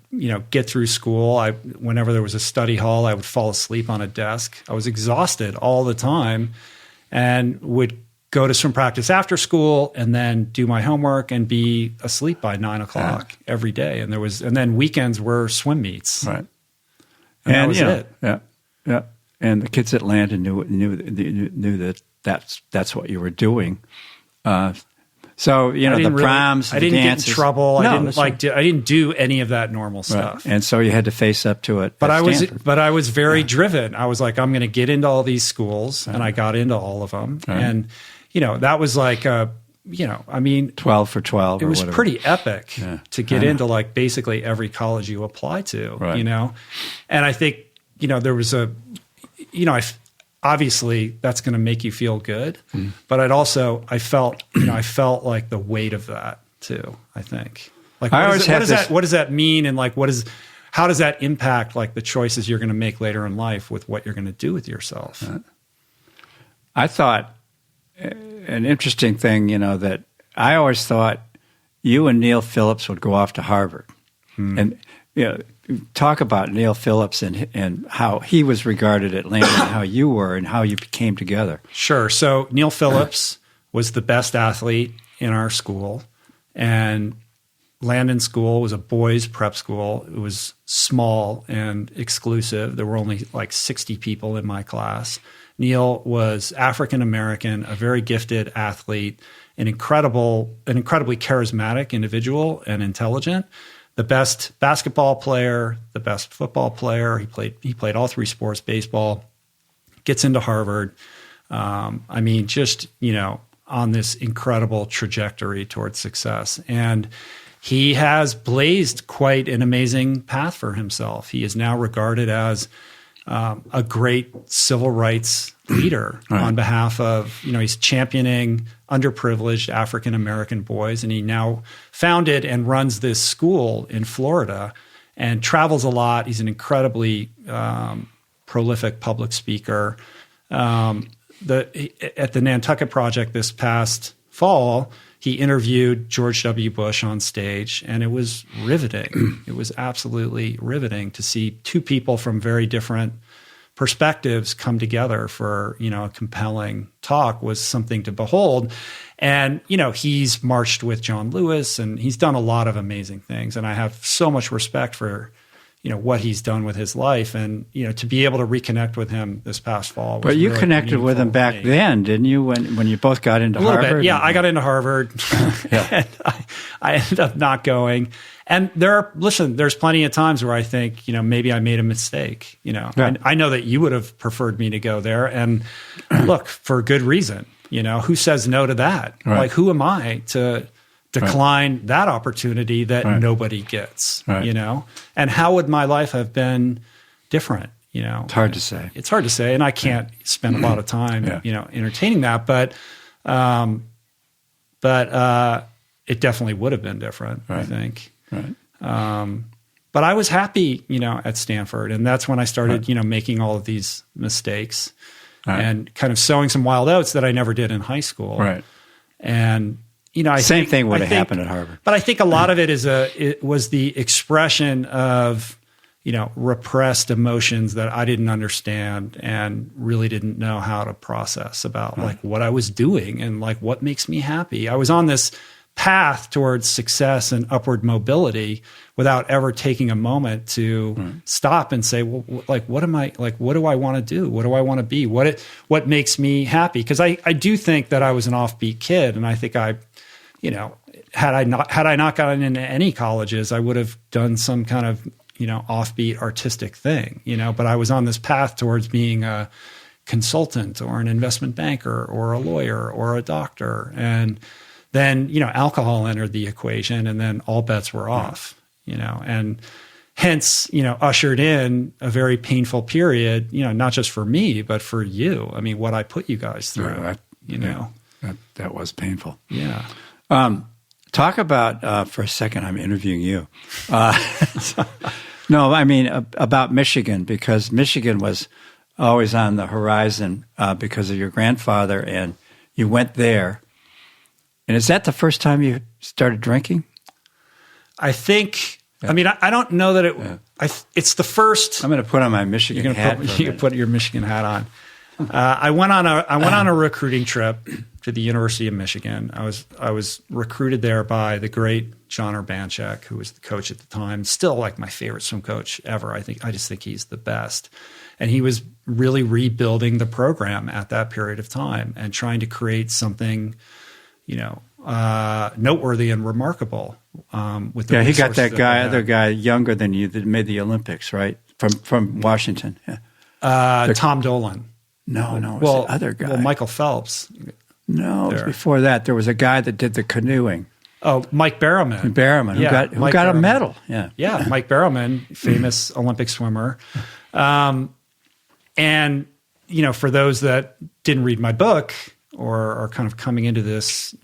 get through school. Whenever there was a study hall, I would fall asleep on a desk. I was exhausted all the time, and would go to swim practice after school, and then do my homework and be asleep by 9 o'clock every day. And then weekends were swim meets. Right. And that was it. Yeah. Yeah. And the kids at Landon knew that that's what you were doing. So, the proms, I didn't dances. get in trouble. No, I didn't do any of that normal stuff. And so you had to face up to it. But I was very driven. I was like, I'm going to get into all these schools, and I got into all of them. Right. And that was like 12 for 12. It was pretty epic to get into like basically every college you apply to. Right. And I think there was obviously that's going to make you feel good, but I felt like the weight of that too. I think like what does that mean, and like how does that impact like the choices you're going to make later in life with what you're going to do with yourself? I thought an interesting thing, that I always thought you and Neil Phillips would go off to Harvard, and talk about Neil Phillips and how he was regarded at Landon, and how you were, and how you came together. Sure. So Neil Phillips was the best athlete in our school, and Landon School was a boys' prep school. It was small and exclusive. There were only like 60 people in my class. Neil was African American, a very gifted athlete, an incredibly charismatic individual and intelligent. The best basketball player, the best football player. He played all three sports, baseball. Gets into Harvard. On this incredible trajectory towards success. And he has blazed quite an amazing path for himself. He is now regarded as a great civil rights leader on behalf of, he's championing underprivileged African-American boys. And he now founded and runs this school in Florida and travels a lot. He's an incredibly prolific public speaker. At the Nantucket Project this past fall, he interviewed George W. Bush on stage, and it was riveting. It was absolutely riveting to see two people from very different perspectives come together for, a compelling talk. Was something to behold. And, he's marched with John Lewis, and he's done a lot of amazing things. And I have so much respect for, what he's done with his life, and, to be able to reconnect with him this past fall. Was but you really connected with him back then, didn't you? When you both got into Harvard? A little bit. Yeah, I got into Harvard. And I ended up not going. And there's plenty of times where I think, maybe I made a mistake, And I know that you would have preferred me to go there. And look, for good reason, who says no to that? Right. Like, who am I to decline that opportunity that nobody gets, And how would my life have been different? It's hard to say. It's hard to say. And I can't spend a lot of time, entertaining that, but it definitely would have been different, I think. Right. But I was happy, at Stanford, and that's when I started, making all of these mistakes and kind of sowing some wild oats that I never did in high school. Right. And same thing would have happened at Harvard. But I think a lot of it was the expression of repressed emotions that I didn't understand and really didn't know how to process about like what I was doing and like what makes me happy. I was on this path towards success and upward mobility without ever taking a moment to stop and say, well, like, what am I, like, what do I want to do? What do I want to be? What makes me happy? Because I do think that I was an offbeat kid, and I think had I not gotten into any colleges, I would have done some kind of, offbeat artistic thing, but I was on this path towards being a consultant or an investment banker or a lawyer or a doctor. And then, alcohol entered the equation, and then all bets were off, and hence, ushered in a very painful period, not just for me, but for you. I mean, what I put you guys through, That was painful. Yeah. Talk about, for a second, I'm interviewing you. No, I mean, about Michigan, because Michigan was always on the horizon because of your grandfather, and you went there. And is that the first time you started drinking? I think, I mean, I don't know that it's the first. I'm going to put on my Michigan hat. You can put your Michigan hat on. I went on a recruiting trip to the University of Michigan. I was recruited there by the great John Urbanchek, who was the coach at the time. Still like my favorite swim coach ever. I just think he's the best. And he was really rebuilding the program at that period of time and trying to create something, noteworthy and remarkable. With the he got resources that other guy younger than you that made the Olympics, right? From Washington. Yeah. Tom Dolan. No, it was the other guy. Well, Michael Phelps. No, it was before that. There was a guy that did the canoeing. Oh, Mike Barrowman. Who got a medal. Yeah. Mike Barrowman, famous Olympic swimmer. And, for those that didn't read my book or are kind of coming into this,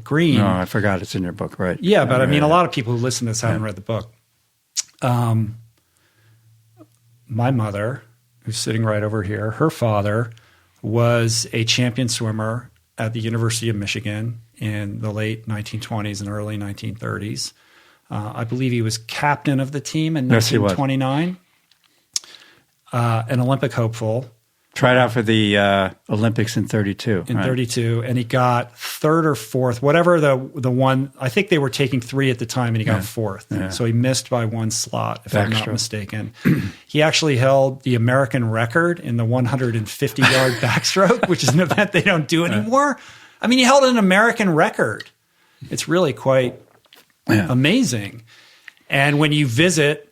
green. No, I forgot it's in your book, right? Yeah, but a lot of people who listen to this haven't read the book. My mother, who's sitting right over here, her father was a champion swimmer at the University of Michigan in the late 1920s and early 1930s. I believe he was captain of the team in 1929. An Olympic hopeful. Tried out for the Olympics in 32. In 32, and he got third or fourth, whatever the one. I think they were taking three at the time, and he got fourth. Yeah. So he missed by one slot, if I'm not mistaken. He actually held the American record in the 150-yard backstroke, which is an event they don't do anymore. He held an American record. It's really quite amazing. And when you visit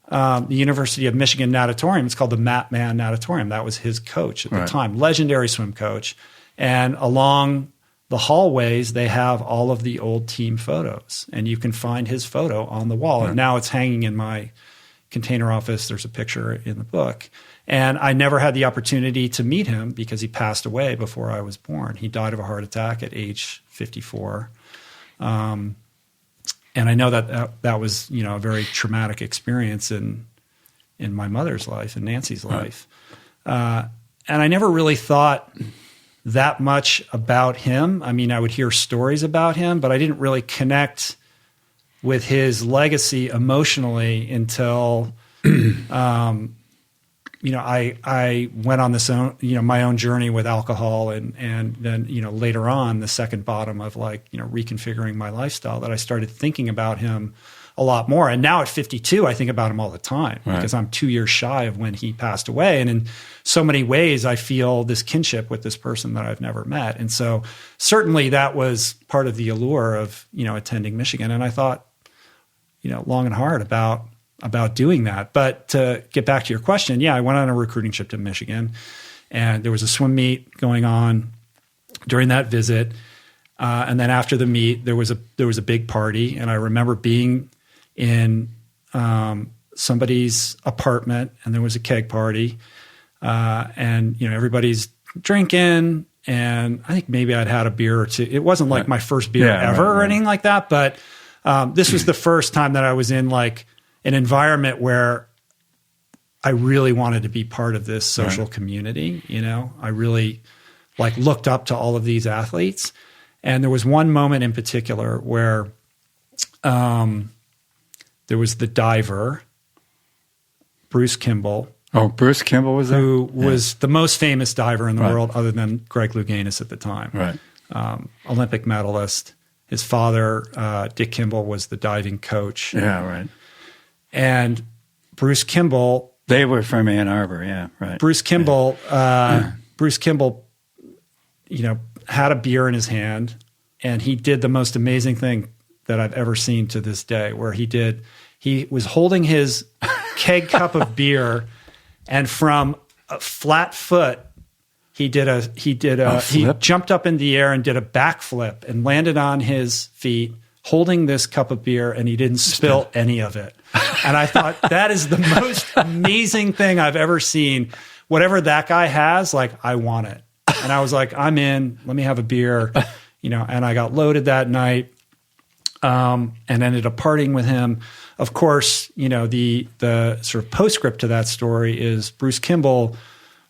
the University of Michigan natatorium, it's called the Matt Mann Natatorium. That was his coach at the time, legendary swim coach. And along the hallways, they have all of the old team photos, and you can find his photo on the wall. And now it's hanging in my container office. There's a picture in the book. And I never had the opportunity to meet him because he passed away before I was born. He died of a heart attack at age 54. And I know that was, a very traumatic experience in my mother's life and Nancy's life. And I never really thought that much about him. I would hear stories about him, but I didn't really connect with his legacy emotionally until, I went on this own, my own journey with alcohol, and then, later on, the second bottom of reconfiguring my lifestyle, that I started thinking about him a lot more. And now at 52, I think about him all the time because I'm 2 years shy of when he passed away. And in so many ways, I feel this kinship with this person that I've never met. And so certainly that was part of the allure of, attending Michigan. And I thought, long and hard about doing that. But to get back to your question, I went on a recruiting trip to Michigan, and there was a swim meet going on during that visit. And then after the meet, there was a big party, and I remember being in somebody's apartment, and there was a keg party, and everybody's drinking, and I think maybe I'd had a beer or two. It wasn't like my first beer ever or anything like that, but this was the first time that I was in an environment where I really wanted to be part of this social community. I really looked up to all of these athletes. And there was one moment in particular where there was the diver, Bruce Kimball. Oh, Bruce Kimball was there? Who was the most famous diver in the world other than Greg Louganis at the time. Right. Olympic medalist. His father, Dick Kimball, was the diving coach. Yeah, right. And Bruce Kimball. They were from Ann Arbor, yeah, right. Bruce Kimball, Bruce Kimball, had a beer in his hand, and he did the most amazing thing that I've ever seen to this day, where he was holding his keg cup of beer, and from a flat foot, he jumped up in the air and did a backflip and landed on his feet, holding this cup of beer, and he didn't spill any of it. And I thought, that is the most amazing thing I've ever seen. Whatever that guy has, I want it. And I was like, I'm in, let me have a beer, and I got loaded that night, and ended up partying with him. Of course, the sort of postscript to that story is Bruce Kimball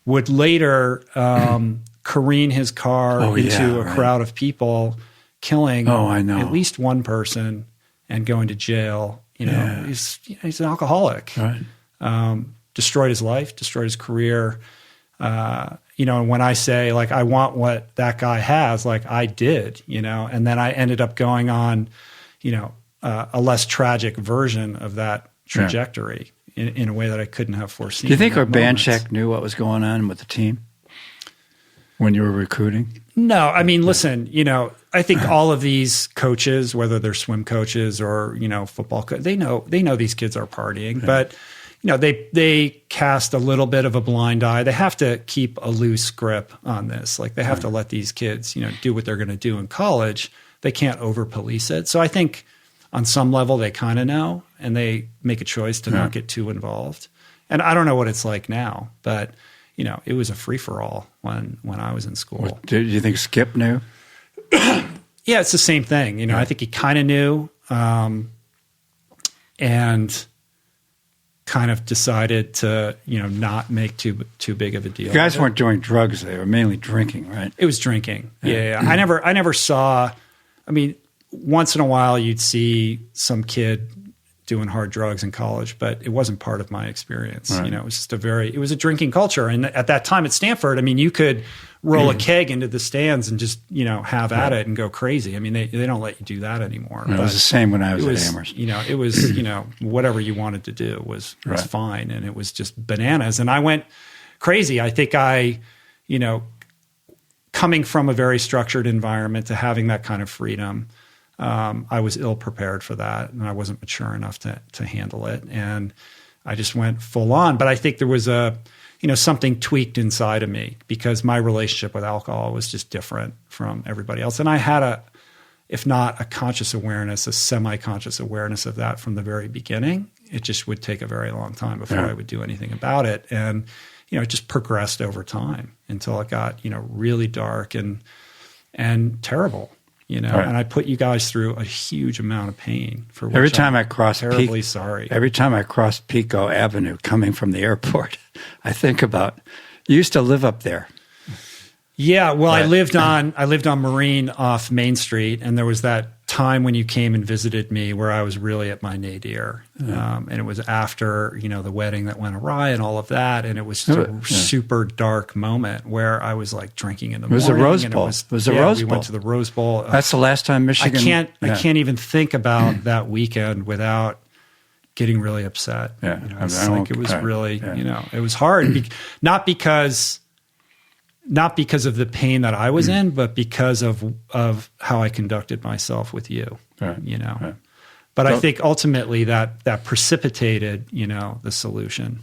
would later careen his car into a crowd of people, killing at least one person and going to jail. He's an alcoholic. Right. Destroyed his life, destroyed his career. And when I say I want what that guy has, I did, and then I ended up going on, a less tragic version of that trajectory in a way that I couldn't have foreseen. Do you think Urbanchek knew what was going on with the team when you were recruiting? No, listen, I I think all of these coaches, whether they're swim coaches or, football they know these kids are partying, but they cast a little bit of a blind eye. They have to keep a loose grip on this. Like they have to let these kids, do what they're going to do in college. They can't over police it. So I think on some level they kind of know, and they make a choice to not get too involved. And I don't know what it's like now, but it was a free for all when I was in school. Do you think Skip knew? Yeah, it's the same thing. I think he kind of knew, and kind of decided to, not make too big of a deal. You guys weren't doing drugs; they were mainly drinking, right? It was drinking. Yeah. I never saw. I mean, once in a while you'd see some kid doing hard drugs in college, but it wasn't part of my experience. Right. It was just it was a drinking culture. And at that time at Stanford, I mean, you could roll a keg into the stands and just, have at it and go crazy. I mean, they don't let you do that anymore. No, it was the same when I was at Amherst. It was, whatever you wanted to do was fine. And it was just bananas. And I went crazy. I think coming from a very structured environment to having that kind of freedom, I was ill prepared for that, and I wasn't mature enough to handle it. And I just went full on. But I think there was something tweaked inside of me because my relationship with alcohol was just different from everybody else. And I had if not a conscious awareness, a semi-conscious awareness of that from the very beginning. It just would take a very long time before I would do anything about it. And, it just progressed over time until it got, really dark and terrible. And I put you guys through a huge amount of pain for which every time I crossed terribly sorry. Every time I crossed Pico Avenue coming from the airport, I think about you used to live up there. Yeah, well, I lived on Marine off Main Street, and there was that time when you came and visited me where I was really at my nadir, and it was after the wedding that went awry and all of that, and it was just a super dark moment where I was like drinking in the morning. It was a Rose Bowl. It was a Rose Bowl. We went to the Rose Bowl. That's the last time Michigan. I can't even think about that weekend without getting really upset. Yeah, it was really it was hard, not because of the pain that I was in, but because of how I conducted myself with you, Right. But I think ultimately that precipitated, the solution.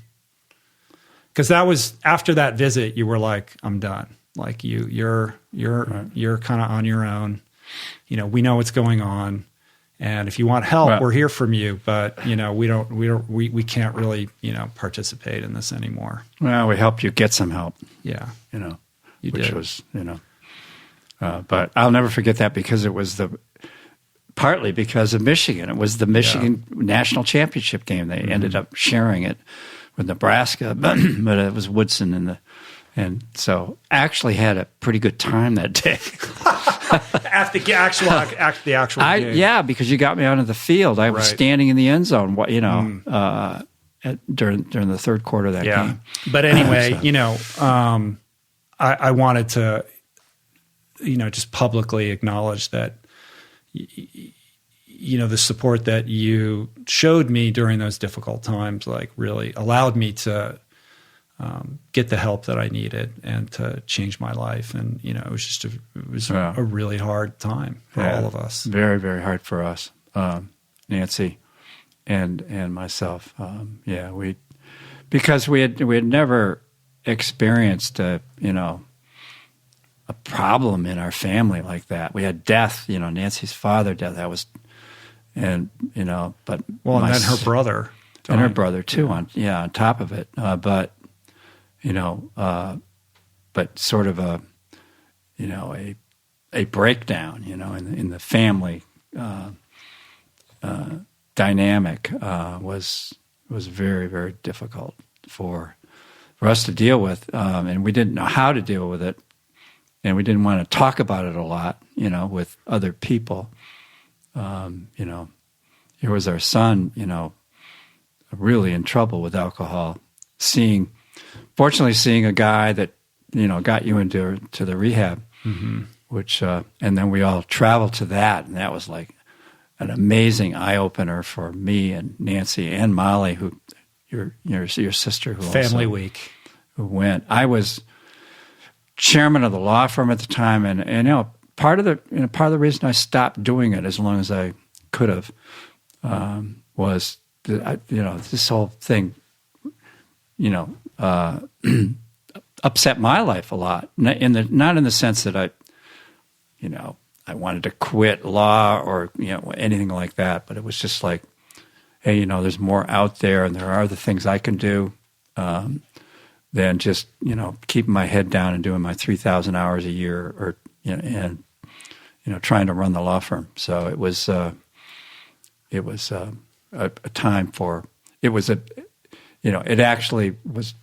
Because that was after that visit, you were like, I'm done. Like you're kind of on your own. We know what's going on, and if you want help, we're here from you. But we can't really participate in this anymore. Well, we helped you get some help. Yeah, which was, but I'll never forget that because it was partly because of Michigan. It was the Michigan national championship game. They ended up sharing it with Nebraska, but it was Woodson and so actually had a pretty good time that day. At the actual game. Yeah, because you got me onto the field. I was standing in the end zone, during the third quarter of that game. But anyway, I wanted to, just publicly acknowledge that, the support that you showed me during those difficult times, like really allowed me to get the help that I needed and to change my life. And, it was just a really hard time for all of us. Very, very hard for us, Nancy and myself. Because we had never experienced a problem in our family like that. We had death, Nancy's father death. That was, and then her brother died. And her brother too. On top of it. But sort of a breakdown, in the family dynamic was very, very difficult for us to deal with, and we didn't know how to deal with it, and we didn't want to talk about it a lot, with other people. Here was our son, really in trouble with alcohol. Fortunately, seeing a guy that got you into the rehab, which and then we all traveled to that, and that was like an amazing eye opener for me and Nancy and Molly, who your sister, who Family Week, who went. I was chairman of the law firm at the time, and part of the reason I stopped doing it as long as I could have was that this whole thing, upset my life a lot. Not in the sense that I wanted to quit law or anything like that, but it was just like, hey, there's more out there, and there are other things I can do than just keeping my head down and doing my 3,000 hours a year, or and trying to run the law firm. So it was a time for it was a it actually was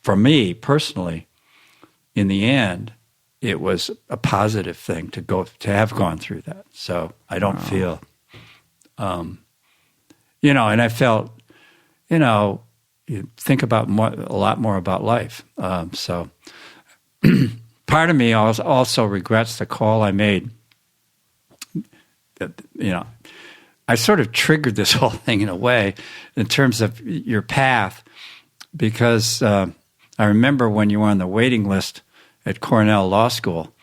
for me personally. In the end, it was a positive thing to have gone through that. So I don't feel, and I felt, you think about a lot more about life. So part of me also regrets the call I made. I sort of triggered this whole thing in a way in terms of your path, because I remember when you were on the waiting list at Cornell Law School,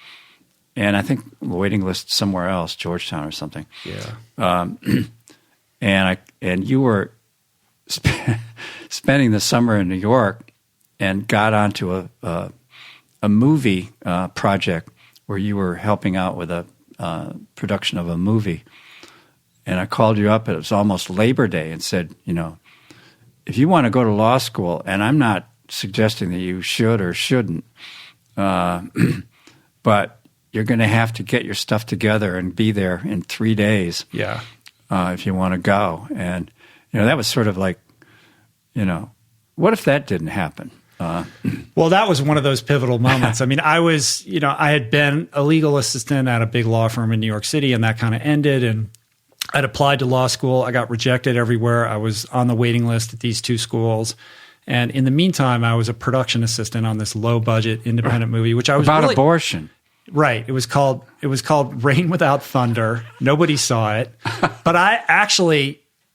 and I think the waiting list somewhere else, Georgetown or something. Yeah. And you were spending the summer in New York, and got onto a movie project where you were helping out with a production of a movie. And I called you up, it was almost Labor Day, and said, if you want to go to law school, and I'm not suggesting that you should or shouldn't, but you're going to have to get your stuff together and be there in 3 days. Yeah. If you want to go. And, that was sort of like, what if that didn't happen? Well, that was one of those pivotal moments. I mean, I was, I had been a legal assistant at a big law firm in New York City, and that kind of ended. And I'd applied to law school. I got rejected everywhere. I was on the waiting list at these two schools. And in the meantime, I was a production assistant on this low budget independent movie, which I was about abortion. Right. It was called Rain Without Thunder. Nobody saw it. But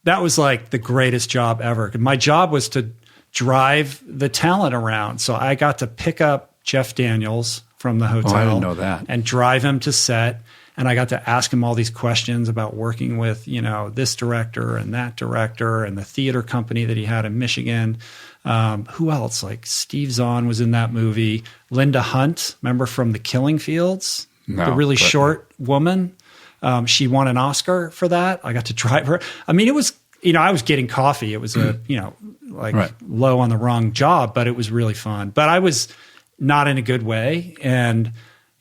that was like the greatest job ever. My job was to drive the talent around. So I got to pick up Jeff Daniels from the hotel. Oh, I didn't know that. And drive him to set. And I got to ask him all these questions about working with, this director and that director and the theater company that he had in Michigan. Who else? Like Steve Zahn was in that movie. Linda Hunt, remember from The Killing Fields? No, the really short woman. She won an Oscar for that. I got to drive her. I mean, it was, I was getting coffee. It was low on the wrong job, but it was really fun. But I was not in a good way. And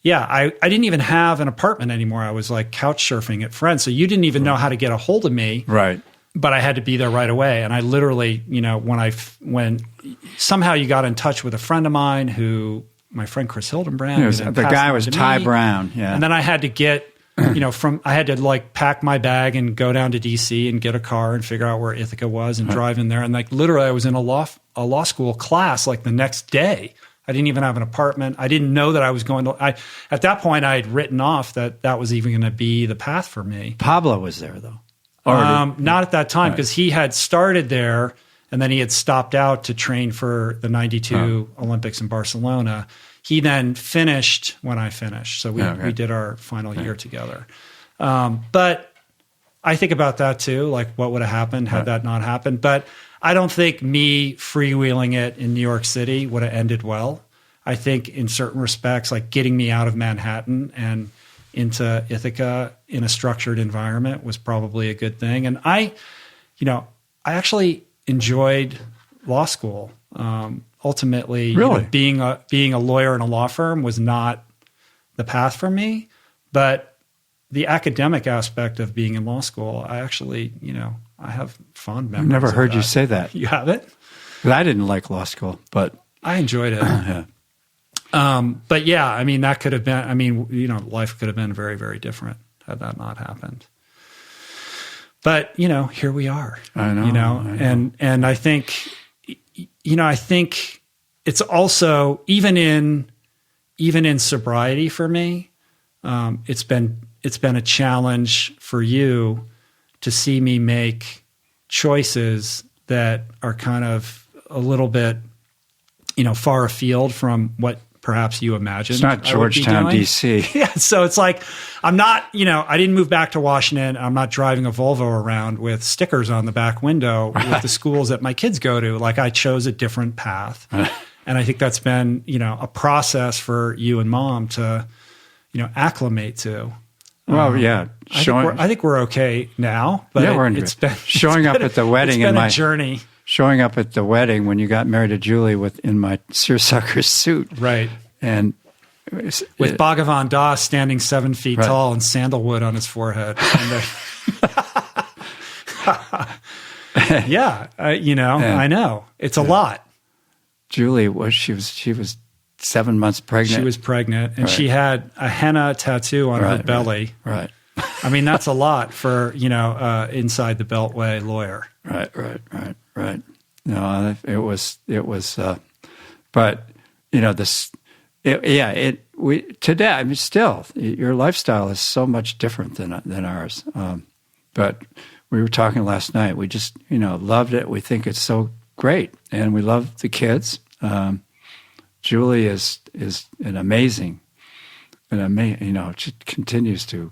yeah, I didn't even have an apartment anymore. I was like couch surfing at friends. So you didn't even know how to get a hold of me. Right. But I had to be there right away. And I literally, when somehow you got in touch with a friend of mine my friend Chris Hildenbrand. The guy was Ty Brown. Yeah. And then I had to get, I had to like pack my bag and go down to DC and get a car and figure out where Ithaca was and drive in there. And like literally I was in a law school class like the next day. I didn't even have an apartment. I didn't know that I was going to, at that point I had written off that was even going to be the path for me. Pablo was there though. Not at that time, because he had started there and then he had stopped out to train for the 92 Olympics in Barcelona. He then finished when I finished. So we did our final year together. But I think about that too, like what would have happened had that not happened. But I don't think me freewheeling it in New York City would have ended well. I think in certain respects, like getting me out of Manhattan and into Ithaca in a structured environment was probably a good thing. And I actually enjoyed law school. Ultimately, really? Being a lawyer in a law firm was not the path for me, but the academic aspect of being in law school, I actually, I have fond memories. I've never heard you say that. You haven't? I didn't like law school, but I enjoyed it. Yeah. But yeah, I mean, that could have been, life could have been very, very different had that not happened. But, here we are. I know. And I think, I think it's also, even in sobriety for me, it's been a challenge for you to see me make choices that are kind of a little bit, far afield from what perhaps you imagined. It's not Georgetown, D.C. Yeah, so it's like I'm not, I didn't move back to Washington. I'm not driving a Volvo around with stickers on the back window with the schools that my kids go to. Like I chose a different path. And I think that's been, a process for you and Mom to, acclimate to. Well, yeah. I think we're okay now, but it's been showing up at the wedding in my journey. Showing up at the wedding when you got married to Julie in my seersucker suit, right? And with Bhagavan Das standing 7 feet tall and sandalwood on his forehead. I know it's a lot. Julie she was 7 months pregnant. She was pregnant, and she had a henna tattoo on her belly. Right. I mean, that's a lot for inside the Beltway lawyer. Right. No, it was, but today, I mean, still, your lifestyle is so much different than ours. But we were talking last night. We just, loved it. We think it's so great, and we love the kids. Julie is an amazing, she continues to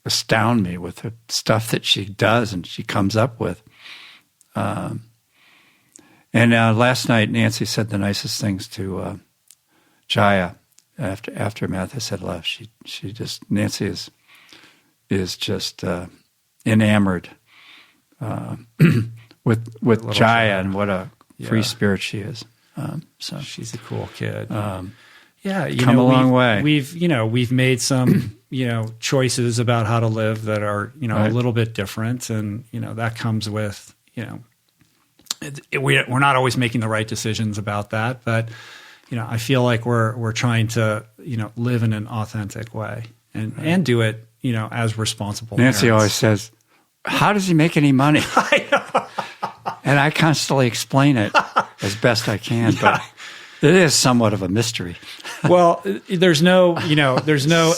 astound me with the stuff that she does and she comes up with. And last night, Nancy said the nicest things to Jaya after Mathis had left. Nancy is just enamored with Jaya and what a free spirit she is. So she's a cool kid. Come a long way. We've made some choices about how to live that are a little bit different, and that comes with we're not always making the right decisions about that, but I feel like we're trying to live in an authentic way and do it as responsible. Nancy parents. always says, "How does he make any money?" I know. And I constantly explain it as best I can, but it is somewhat of a mystery. Well, there's no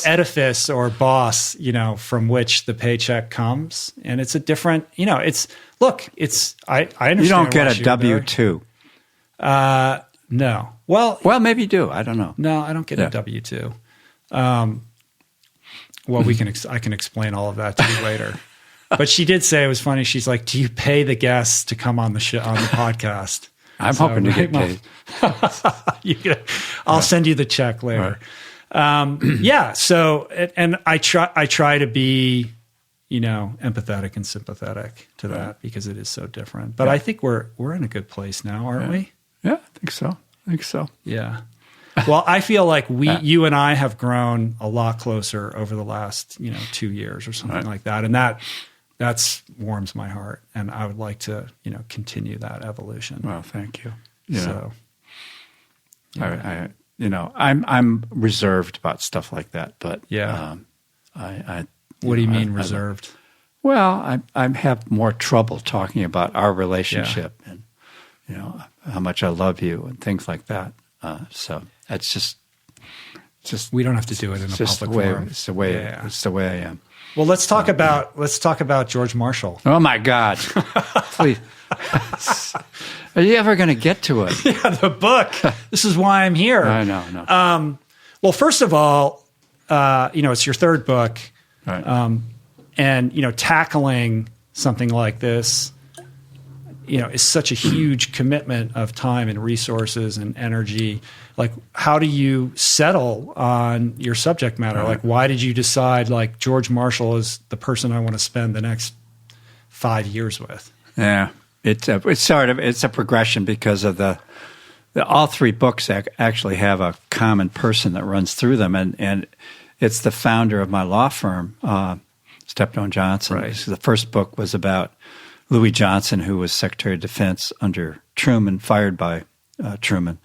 edifice or boss, from which the paycheck comes, and it's a different, I understand. You don't get a W-2. No. Well, maybe you do. I don't know. No, I don't get a W-2. Well, I can explain all of that to you later. But she did say, it was funny. She's like, "Do you pay the guests to come on the podcast?" I'm hoping to get paid. I'll send you the check later. Right. So, and I try to be, empathetic and sympathetic to that because it is so different. But I think we're in a good place now, aren't we? Yeah, I think so. Yeah. Well, I feel like you and I have grown a lot closer over the last, 2 years or something like that. And that's warms my heart. And I would like to, continue that evolution. Well, thank you. I'm reserved about stuff like that, but what do you mean reserved? Well, I have more trouble talking about our relationship and, how much I love you and things like that. So that's just we don't have to do it in a public forum. It's the way I am. Well, let's talk about George Marshall. Oh my God! Please, are you ever going to get to it? Yeah, the book. This is why I'm here. I know. Well, first of all, it's your third book, right. And tackling something like this, is such a huge commitment of time and resources and energy. Like, how do you settle on your subject matter? Like, why did you decide, like, George Marshall is the person I want to spend the next 5 years with? Yeah, it's a progression because of all three books actually have a common person that runs through them, and it's the founder of my law firm, Steptoe Johnson. Right. So the first book was about Louis Johnson, who was Secretary of Defense under Truman, fired by Truman,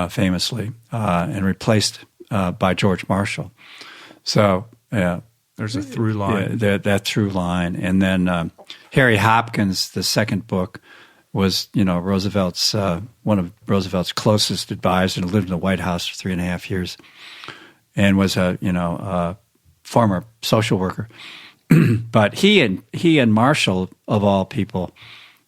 famously, and replaced by George Marshall. So there's a through line. That through line. And then Harry Hopkins, the second book, was Roosevelt's one of Roosevelt's closest advisors, and lived in the White House for 3.5 years, and was a former social worker. But he and Marshall, of all people,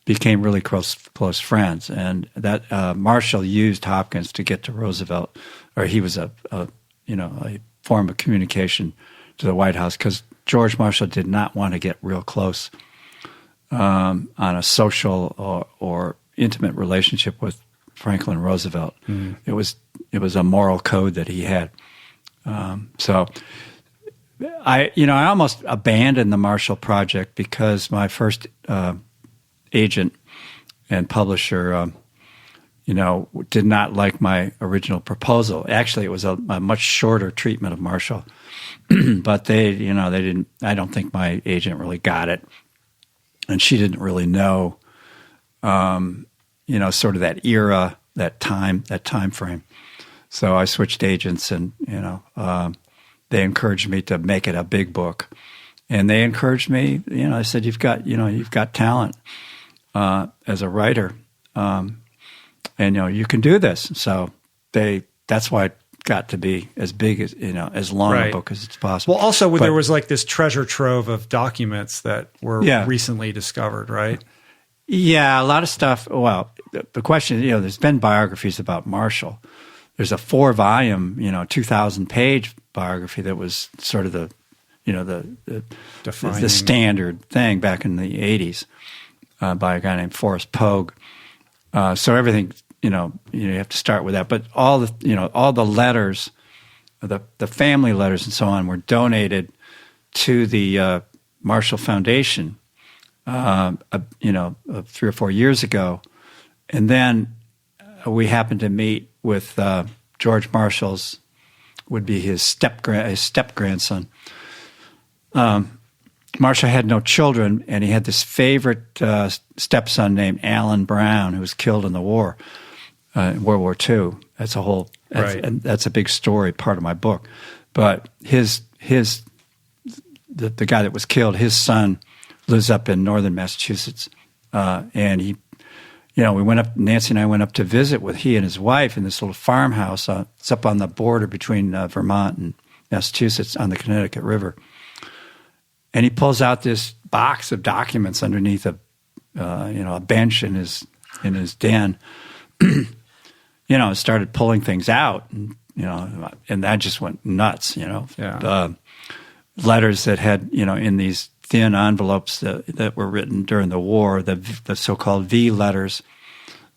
became really close friends. And that Marshall used Hopkins to get to Roosevelt, or he was a form of communication to the White House, because George Marshall did not want to get real close on a social or intimate relationship with Franklin Roosevelt. Mm. It was a moral code that he had. So I almost abandoned the Marshall Project because my first agent and publisher, did not like my original proposal. Actually, it was a much shorter treatment of Marshall, but they didn't. I don't think my agent really got it, and she didn't really know, sort of that era, that time frame. So I switched agents, and they encouraged me to make it a big book, and they encouraged me. I said, you've got talent as a writer, and you can do this. So that's why it got to be as big as as long a book as it's possible. Well, also there was like this treasure trove of documents that were recently discovered, right? Yeah, a lot of stuff. Well, the question, there's been biographies about Marshall. There's a 4-volume, 2,000-page biography that was sort of the standard thing back in the 80s by a guy named Forrest Pogue. So everything, you have to start with that. But all the letters, the family letters and so on, were donated to the Marshall Foundation, 3 or 4 years ago, and then we happened to meet with George Marshall's, would be his step grandson. Marshall had no children, and he had this favorite stepson named Alan Brown, who was killed in the war, in World War II. That's a big story, part of my book. But the guy that was killed, his son lives up in northern Massachusetts, and he. We went up. Nancy and I went up to visit with he and his wife in this little farmhouse. It's up on the border between Vermont and Massachusetts on the Connecticut River. And he pulls out this box of documents underneath a bench in his den. Started pulling things out, and that just went nuts. Letters that had in these thin envelopes that were written during the war, the so-called V letters,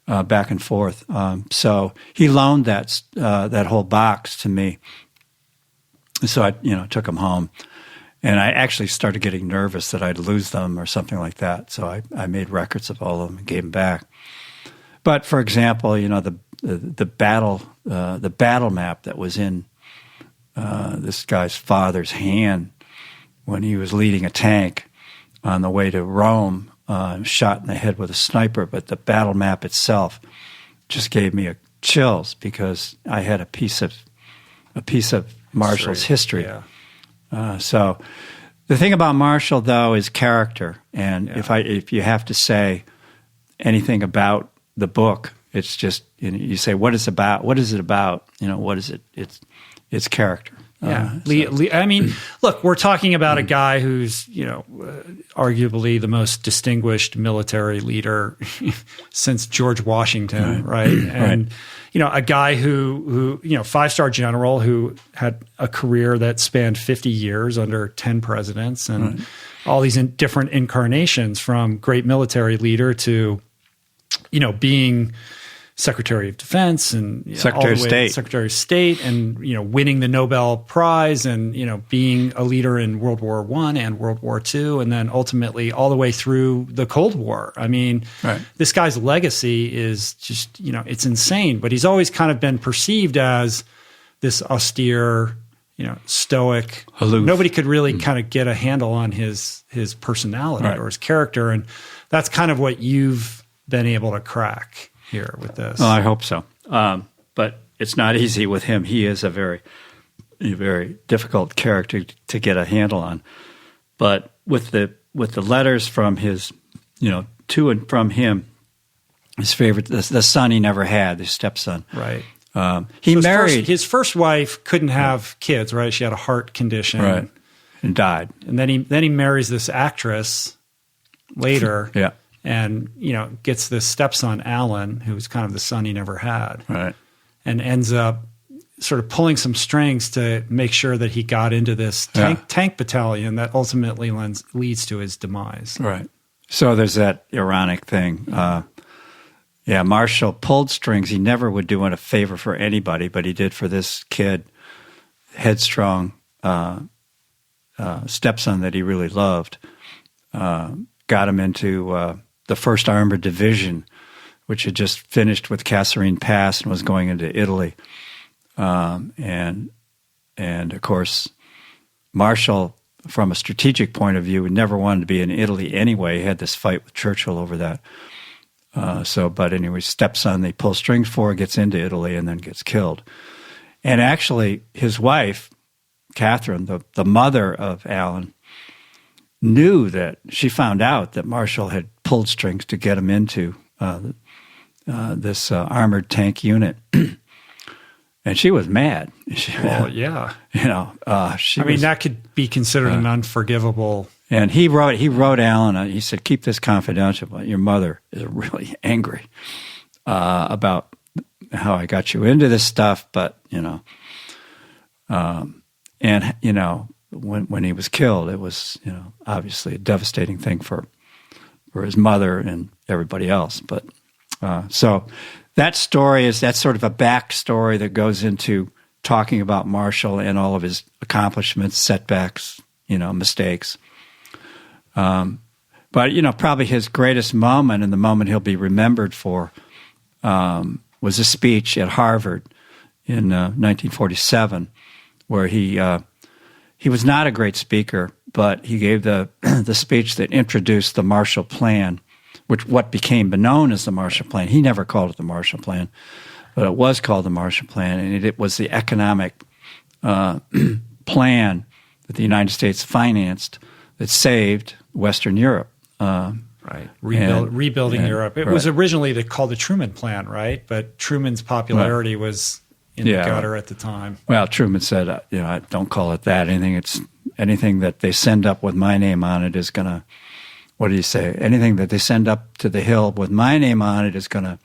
back and forth. So he loaned that whole box to me. So I took them home, and I actually started getting nervous that I'd lose them or something like that. So I made records of all of them and gave them back. But for example, the battle map that was in this guy's father's hand when he was leading a tank on the way to Rome, shot in the head with a sniper. But the battle map itself just gave me chills because I had a piece of Marshall's history. Yeah. So the thing about Marshall, though, is character. And if you have to say anything about the book, it's just you say what is it about? What is it? It's character. Yeah, I mean, look, we're talking about a guy who's, arguably the most distinguished military leader since George Washington, right? And, a guy who 5-star general who had a career that spanned 50 years under 10 presidents and all these different incarnations, from great military leader to, being Secretary of Defense and Secretary of State, and winning the Nobel Prize, and being a leader in World War I and World War II, and then ultimately all the way through the Cold War. I mean, this guy's legacy is just it's insane. But he's always kind of been perceived as this austere, stoic, aloof. Nobody could really kind of get a handle on his personality or his character, and that's kind of what you've been able to crack here with this. Well, I hope so. But it's not easy with him. He is a very, very difficult character to get a handle on. But with the letters from his, to and from him, his favorite, the son he never had, his stepson. Right. He married his first wife couldn't have kids. Right. She had a heart condition. Right. And died. And then he marries this actress later. Yeah. and, gets this stepson, Alan, who's kind of the son he never had. Right. And ends up sort of pulling some strings to make sure that he got into this tank battalion that ultimately leads to his demise. Right. So there's that ironic thing. Marshall pulled strings. He never would do a favor for anybody, but he did for this kid, headstrong stepson that he really loved. Got him into the 1st Armored Division, which had just finished with Kasserine Pass and was going into Italy. And of course, Marshall, from a strategic point of view, never wanted to be in Italy anyway. He had this fight with Churchill over that. But anyway, stepson they pull strings for, gets into Italy, and then gets killed. And actually, his wife, Catherine, the mother of Alan, knew that she found out that Marshall had pulled strings to get him into this armored tank unit. And she was mad. Well, yeah. That could be considered an unforgivable. And he wrote Alan, he said, keep this confidential, but your mother is really angry about how I got you into this stuff. But, when he was killed, it was, obviously a devastating thing for his mother and everybody else. But so that story that's sort of a backstory that goes into talking about Marshall and all of his accomplishments, setbacks, mistakes. But probably his greatest moment and the moment he'll be remembered for was a speech at Harvard in 1947, where he was not a great speaker, but he gave the speech that introduced the Marshall Plan, what became known as the Marshall Plan. He never called it the Marshall Plan, but it was called the Marshall Plan, and it was the economic plan that the United States financed that saved Western Europe. Right. Rebuilding Europe. It was originally called the Truman Plan, right? But Truman's popularity was in the gutter at the time. Well, Truman said, don't call it that. Anything that they send up with my name on it is going to, what do you say? Anything that they send up to the hill with my name on it is going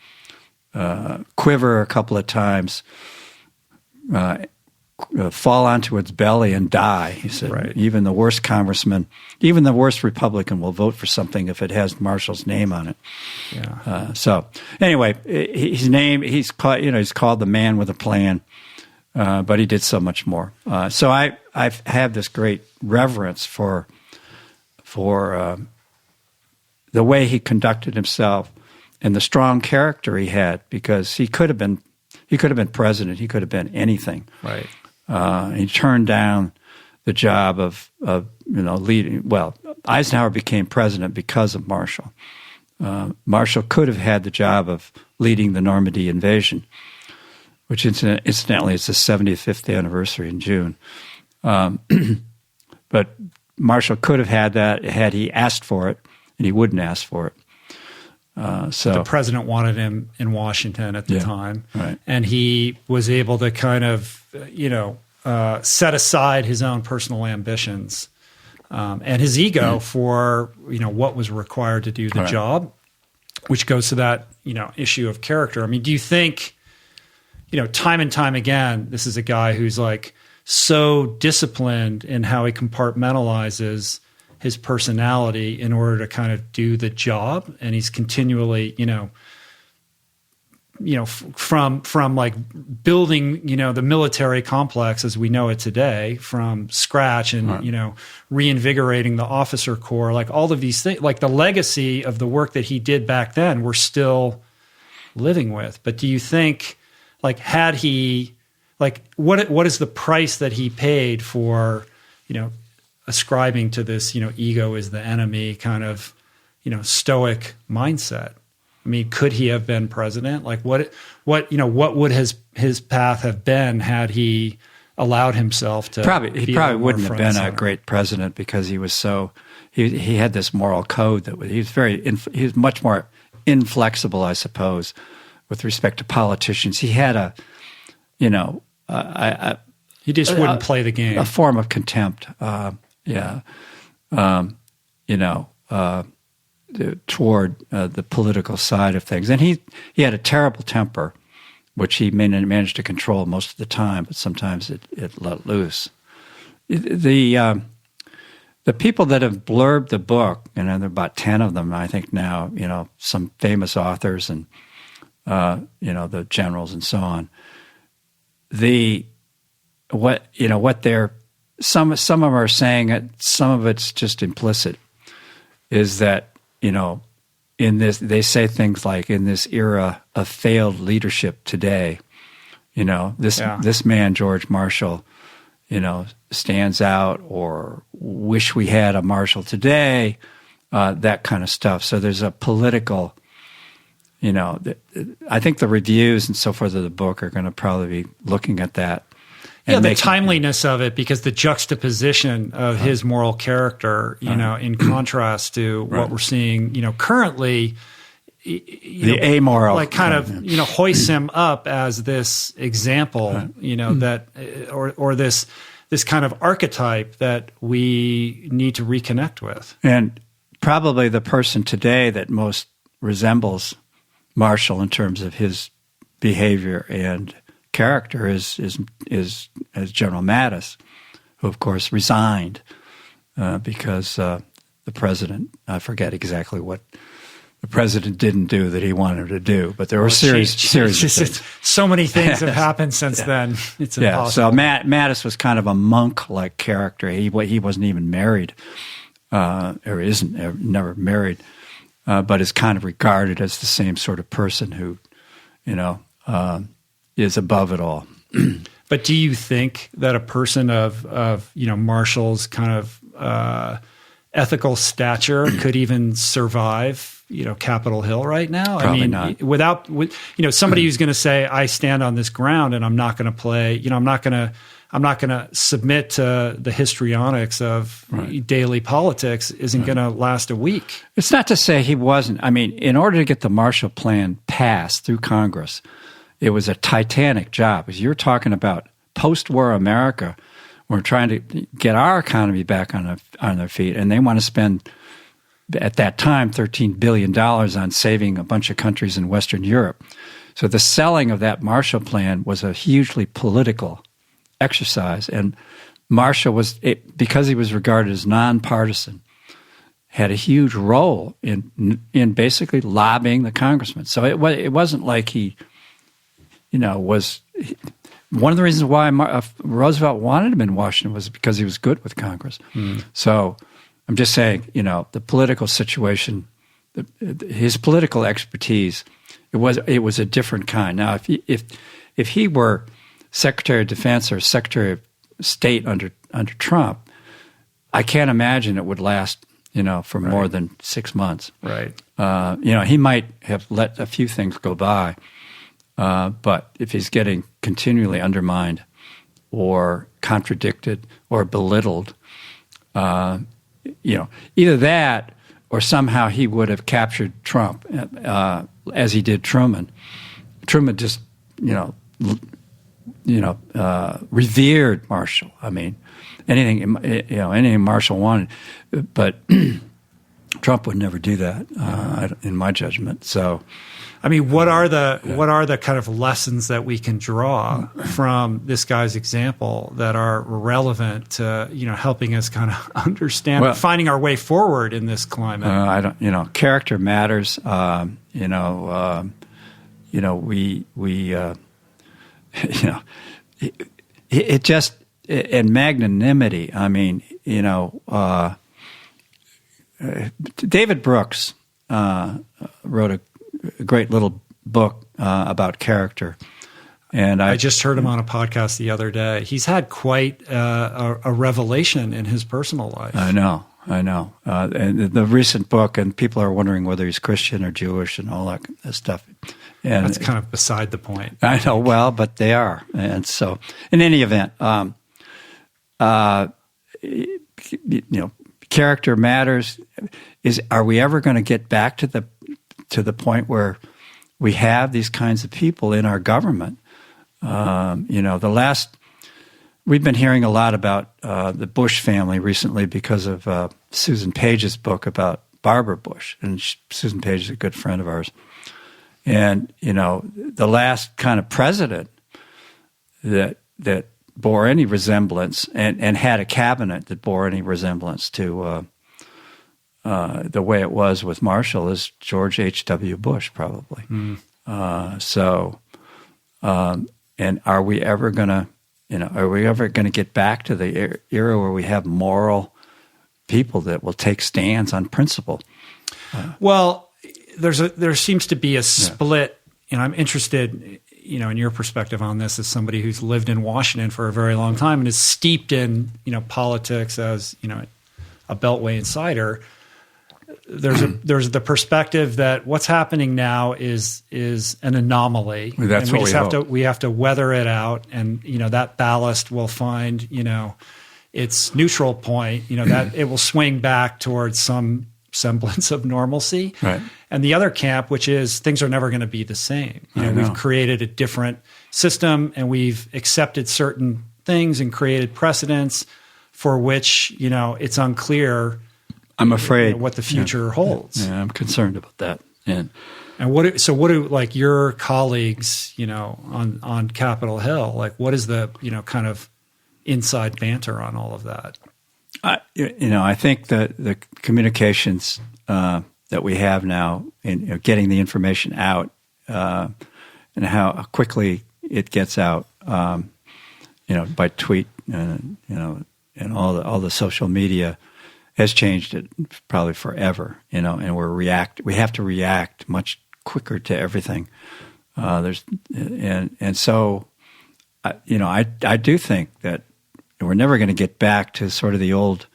to quiver a couple of times, fall onto its belly and die. He said, right. Even the worst congressman, even the worst Republican will vote for something if it has Marshall's name on it. Yeah. So anyway, he's called the man with a plan, but he did so much more. So I have this great reverence for the way he conducted himself and the strong character he had, because he could have been president. He could have been anything. Right. He turned down the job of leading. Well, Eisenhower became president because of Marshall. Marshall could have had the job of leading the Normandy invasion, which incidentally is the 75th anniversary in June. But Marshall could have had that had he asked for it, and he wouldn't ask for it. So the president wanted him in Washington at the time, right. And he was able to kind of, set aside his own personal ambitions and his ego for what was required to do the job, which goes to that issue of character. I mean, do you think time and time again, this is a guy who's like so disciplined in how he compartmentalizes his personality in order to kind of do the job, and he's continually, from like building, the military complex as we know it today from scratch, and reinvigorating the officer corps, like all of these things, like the legacy of the work that he did back then, we're still living with. But do you think, like, had he, like, what is the price that he paid for, ascribing to this, ego is the enemy kind of, stoic mindset? I mean, could he have been president? Like what would his path have been had he allowed himself to? He probably wouldn't have been a great president, because he was so, he had this moral code that he was much more inflexible, I suppose, with respect to politicians. He had he just wouldn't play the game. A form of contempt. toward the political side of things. And he had a terrible temper, which he managed to control most of the time, but sometimes it let loose. The people that have blurbed the book, and there are about 10 of them, I think now, some famous authors and, the generals and so on. Some of them are saying it, some of it's just implicit, is that, in this, they say things like, in this era of failed leadership today, this man, George Marshall, stands out, or wish we had a Marshall today, that kind of stuff. So there's a political, I think the reviews and so forth of the book are going to probably be looking at that. Yeah, the timeliness of it, because the juxtaposition of his moral character, in contrast to what we're seeing, currently, the amoral, like kind of, hoists him up as this example, that, or this kind of archetype that we need to reconnect with. And probably the person today that most resembles Marshall in terms of his behavior and character is General Mattis, who of course resigned because the president, I forget exactly what the president didn't do that he wanted to do, but there were series of things. So many things have happened since then. It's impossible. So Mattis was kind of a monk-like character. He wasn't even married, or isn't never married, but is kind of regarded as the same sort of person who, is above it all. But do you think that a person of Marshall's kind of ethical stature could even survive, Capitol Hill right now? Probably not. Without somebody who's going to say, I stand on this ground and I'm not going to play, I'm not going to submit to the histrionics of daily politics isn't going to last a week. It's not to say he wasn't. I mean, in order to get the Marshall Plan passed through Congress, it was a titanic job. As you're talking about post-war America, we're trying to get our economy back on their feet, and they want to spend, at that time, $13 billion on saving a bunch of countries in Western Europe. So the selling of that Marshall Plan was a hugely political exercise, and Marshall because he was regarded as nonpartisan, had a huge role in basically lobbying the congressmen. So it wasn't like he was one of the reasons why Roosevelt wanted him in Washington was because he was good with Congress. So I'm just saying, the political situation, his political expertise, it was a different kind. Now, if he were Secretary of Defense or Secretary of State under Trump, I can't imagine it would last, for more than 6 months. Right. He might have let a few things go by. But if he's getting continually undermined or contradicted or belittled, either that or somehow he would have captured Trump as he did Truman. Truman just, revered Marshall. I mean, anything Marshall wanted, but Trump would never do that, in my judgment. So. I mean, what are the kind of lessons that we can draw from this guy's example that are relevant to helping us kind of understand, finding our way forward in this climate? Character matters. It just, and magnanimity. I mean, David Brooks wrote a great little book about character. And I just heard him on a podcast the other day. He's had quite a revelation in his personal life. I know. And the recent book, and people are wondering whether he's Christian or Jewish and all that stuff. And that's kind of beside the point. I know, well, but they are. And so, in any event, character matters. Are we ever going to get back to the point where we have these kinds of people in our government? We've been hearing a lot about the Bush family recently because of Susan Page's book about Barbara Bush, and Susan Page is a good friend of ours. And, you know, the last kind of president that bore any resemblance and had a cabinet that bore any resemblance to the way it was with Marshall is George H.W. Bush, probably. And are we ever going to get back to the era where we have moral people that will take stands on principle? Well, there seems to be a split, and I'm interested, you know, in your perspective on this as somebody who's lived in Washington for a very long time and is steeped in, you know, politics as, you know, a Beltway insider. There's the perspective that what's happening now is an anomaly. That's and what we have to weather it out, and you know that ballast will find, you know, its neutral point. You know that it will swing back towards some semblance of normalcy. Right. And the other camp, which is things are never going to be the same. You know, we've created a different system, and we've accepted certain things and created precedents for which, you know, it's unclear. I'm afraid what the future holds. Yeah, I'm concerned about that. And what do like your colleagues, you know, on Capitol Hill, like what is the, you know, kind of inside banter on all of that? I think that the communications that we have now in getting the information out and how quickly it gets out, by tweet, and all the social media has changed it probably forever, you know, and we have to react much quicker to everything. So I do think that we're never going to get back to sort of the old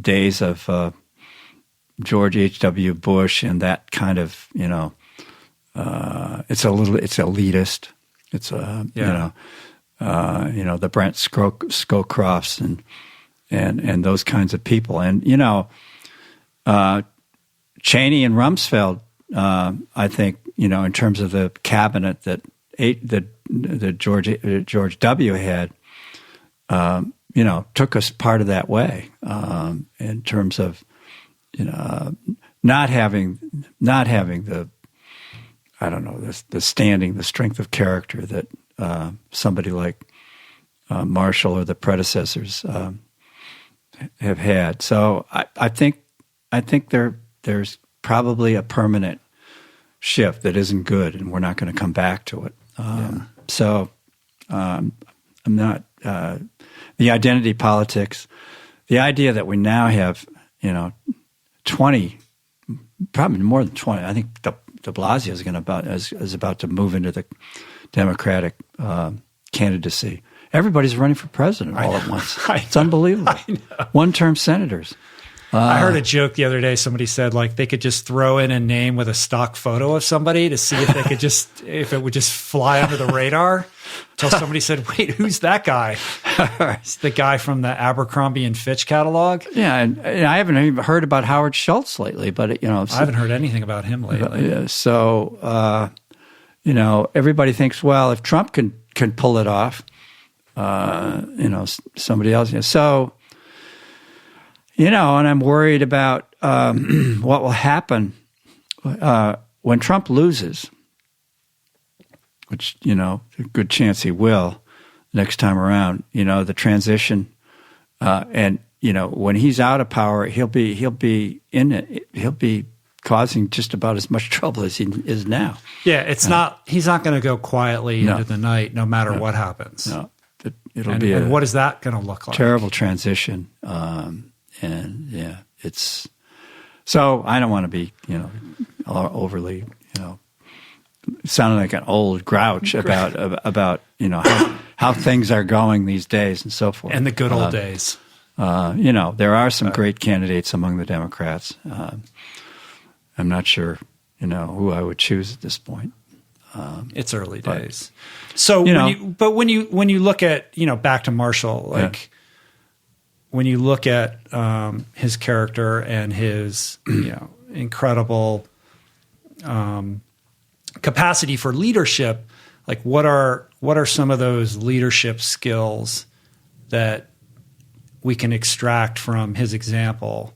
days of George H.W. Bush and that kind of, you know, it's elitist. It's the Brent Scowcrofts and those kinds of people. And, you know, Cheney and Rumsfeld, I think, you know, in terms of the cabinet that George W. had, took us part of that way in terms of, you know, not having the, I don't know, the standing, the strength of character that somebody like Marshall or the predecessors have had. So I think there's probably a permanent shift that isn't good, and we're not going to come back to it. So I'm not the identity politics, the idea that we now have, you know, 20, probably more than 20. I think de Blasio is about to move into the Democratic candidacy. Everybody's running for president all at once. It's unbelievable. One-term senators. I heard a joke the other day. Somebody said like they could just throw in a name with a stock photo of somebody to see if they could if it would just fly under the radar. Until somebody said, "Wait, who's that guy?" It's the guy from the Abercrombie and Fitch catalog. Yeah, and I haven't even heard about Howard Schultz lately, but you know, I haven't hered anything about him lately. So you know, everybody thinks, well, if Trump can pull it off, you know, somebody else. So. You know, and I'm worried about what will happen when Trump loses, which, you know, a good chance he will next time around. You know, the transition, and you know, when he's out of power, he'll be in it. He'll be causing just about as much trouble as he is now. Yeah, it's not. He's not going to go quietly into the night, no matter what happens. No, and what is that going to look like? Terrible transition. And yeah, it's so I don't want to be, you know, overly, you know, sounding like an old grouch about you know how things are going these days and so forth. And the good old days. You know, there are some great candidates among the Democrats. I'm not sure, you know, who I would choose at this point. It's early days. So when you look at, you know, back to Marshall, like. Yeah. When you look at his character and his, you know, incredible capacity for leadership, like what are some of those leadership skills that we can extract from his example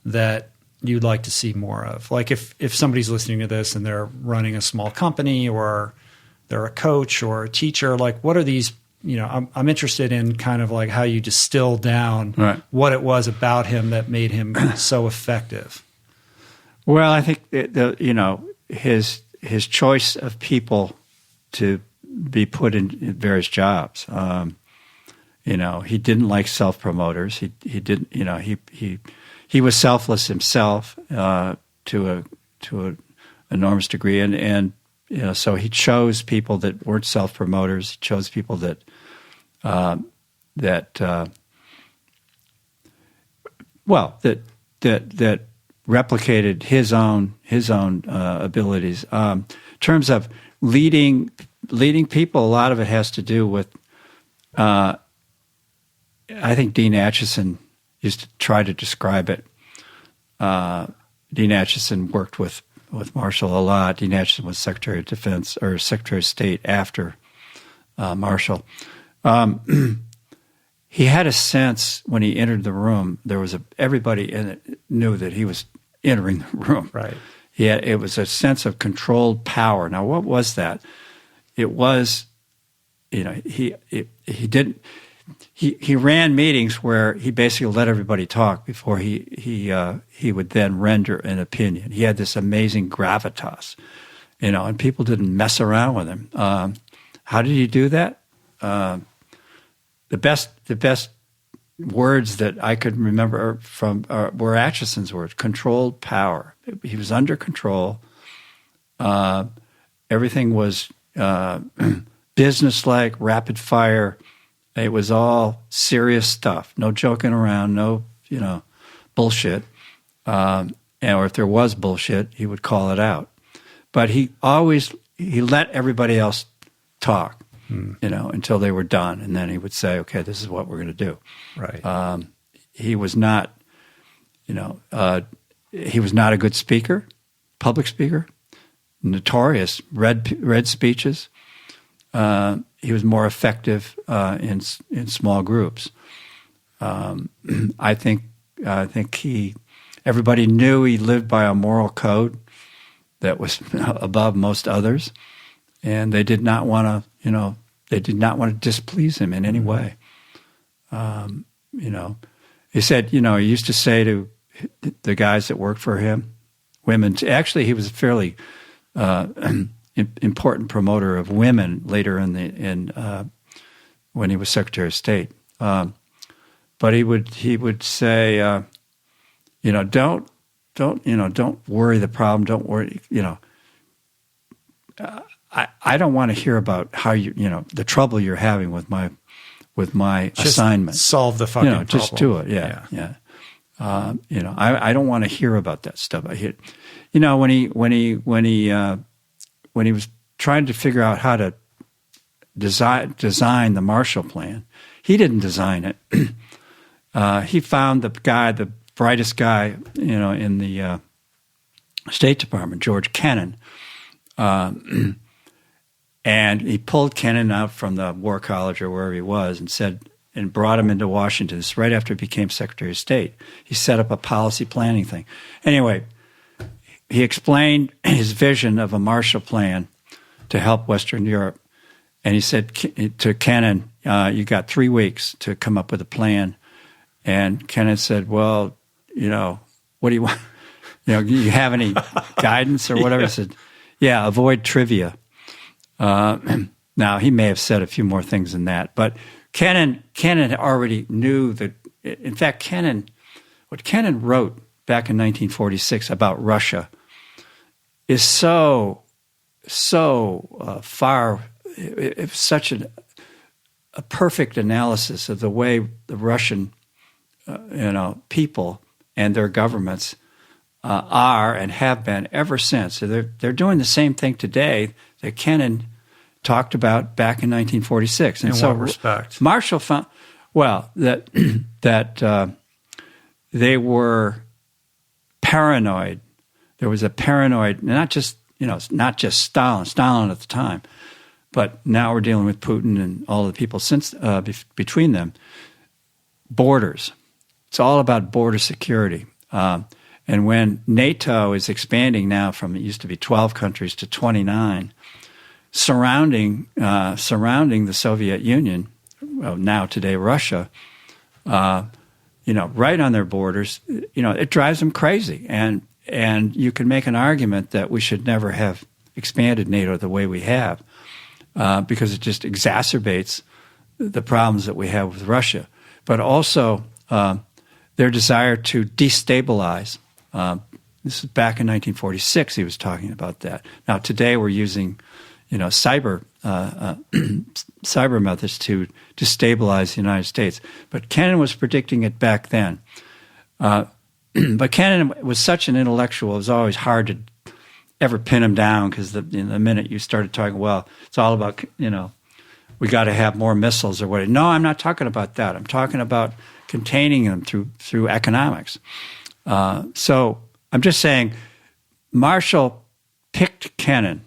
that you'd like to see more of? Like if somebody's listening to this and they're running a small company or they're a coach or a teacher, like what are these, I'm interested in kind of like how you distill down what it was about him that made him so effective. Well, I think his choice of people to be put in various jobs. He didn't like self-promoters. He didn't. He was selfless himself to an enormous degree, and so he chose people that weren't self-promoters. He chose people that replicated his own abilities. In terms of leading people, a lot of it has to do with. I think Dean Acheson used to try to describe it. Dean Acheson worked with Marshall a lot. Dean Acheson was Secretary of Defense or Secretary of State after Marshall. He had a sense when he entered the room. Everybody in it knew that he was entering the room. Right. It was a sense of controlled power. Now, what was that? It was, he ran meetings where he basically let everybody talk before he would then render an opinion. He had this amazing gravitas, and people didn't mess around with him. How did he do that? The best words that I could remember were Acheson's words: controlled power. He was under control. Everything was business-like, rapid fire. It was all serious stuff. No joking around. No, bullshit. Or if there was bullshit, he would call it out. But he let everybody else talk, until they were done, and then he would say, "Okay, this is what we're going to do." Right. He was not, he was not a good speaker, public speaker, notorious, read speeches. He was more effective in small groups. I think everybody knew he lived by a moral code that was above most others, and they did not want to displease him in any way. He said, he used to say to the guys that worked for him, women. Actually, he was a fairly important promoter of women later when he was Secretary of State. But he would say, don't worry the problem. Don't worry, I don't want to hear about how the trouble you're having with my just assignment. Solve the fucking problem. Just do it. Yeah. I don't want to hear about that stuff. When he was trying to figure out how to design the Marshall Plan, he didn't design it. He found the brightest guy, in the State Department, George Kennan, and he pulled Kennan out from the War College or wherever he was and brought him into Washington. This is right after he became Secretary of State. He set up a policy planning thing. Anyway, he explained his vision of a Marshall Plan to help Western Europe. And he said to Kennan, you got 3 weeks to come up with a plan. And Kennan said, well, what do you want? You have any guidance or whatever? Yeah. He said, yeah, avoid trivia. Now, he may have said a few more things than that. But Kennan already knew that, in fact, what Kennan wrote back in 1946 about Russia is so far. It was such a perfect analysis of the way the Russian, people and their governments are and have been ever since. So they're doing the same thing today that Kennan talked about back in 1946. And in what respect? Marshall found that they were paranoid. There was a paranoid, not just Stalin at the time, but now we're dealing with Putin and all the people since between them. Borders. It's all about border security. And when NATO is expanding now from, it used to be 12 countries to 29, surrounding the Soviet Union, well, now today Russia, right on their borders, it drives them crazy. And you can make an argument that we should never have expanded NATO the way we have, because it just exacerbates the problems that we have with Russia. But also their desire to destabilize. This is back in 1946. He was talking about that. Now today we're using, cyber methods to destabilize the United States. But Kennan was predicting it back then. But Kennan was such an intellectual; it was always hard to ever pin him down, because the minute you started talking, well, it's all about we got to have more missiles or what. No, I'm not talking about that. I'm talking about containing them through economics. So I'm just saying, Marshall picked Kennan,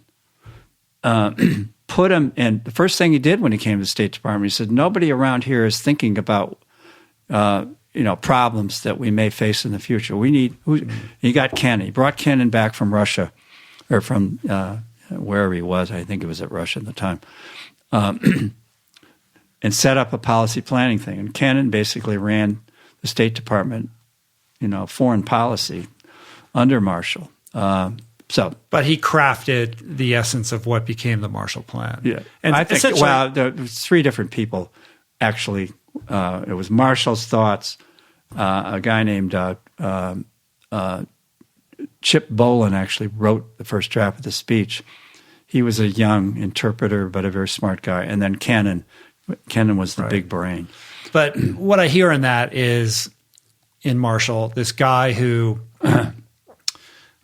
put him in. The first thing he did when he came to the State Department, he said, nobody around here is thinking about problems that we may face in the future. He got Kennan. He brought Kennan back from Russia, or from wherever he was. I think it was at Russia at the time. And set up a policy planning thing. And Kennan basically ran the State Department, foreign policy under Marshall. But he crafted the essence of what became the Marshall Plan. Yeah, and I think there was three different people actually. It was Marshall's thoughts. A guy named Chip Bolin actually wrote the first draft of the speech. He was a young interpreter, but a very smart guy. And then Kennan was the big brain. But what I hear in that is, in Marshall, this guy who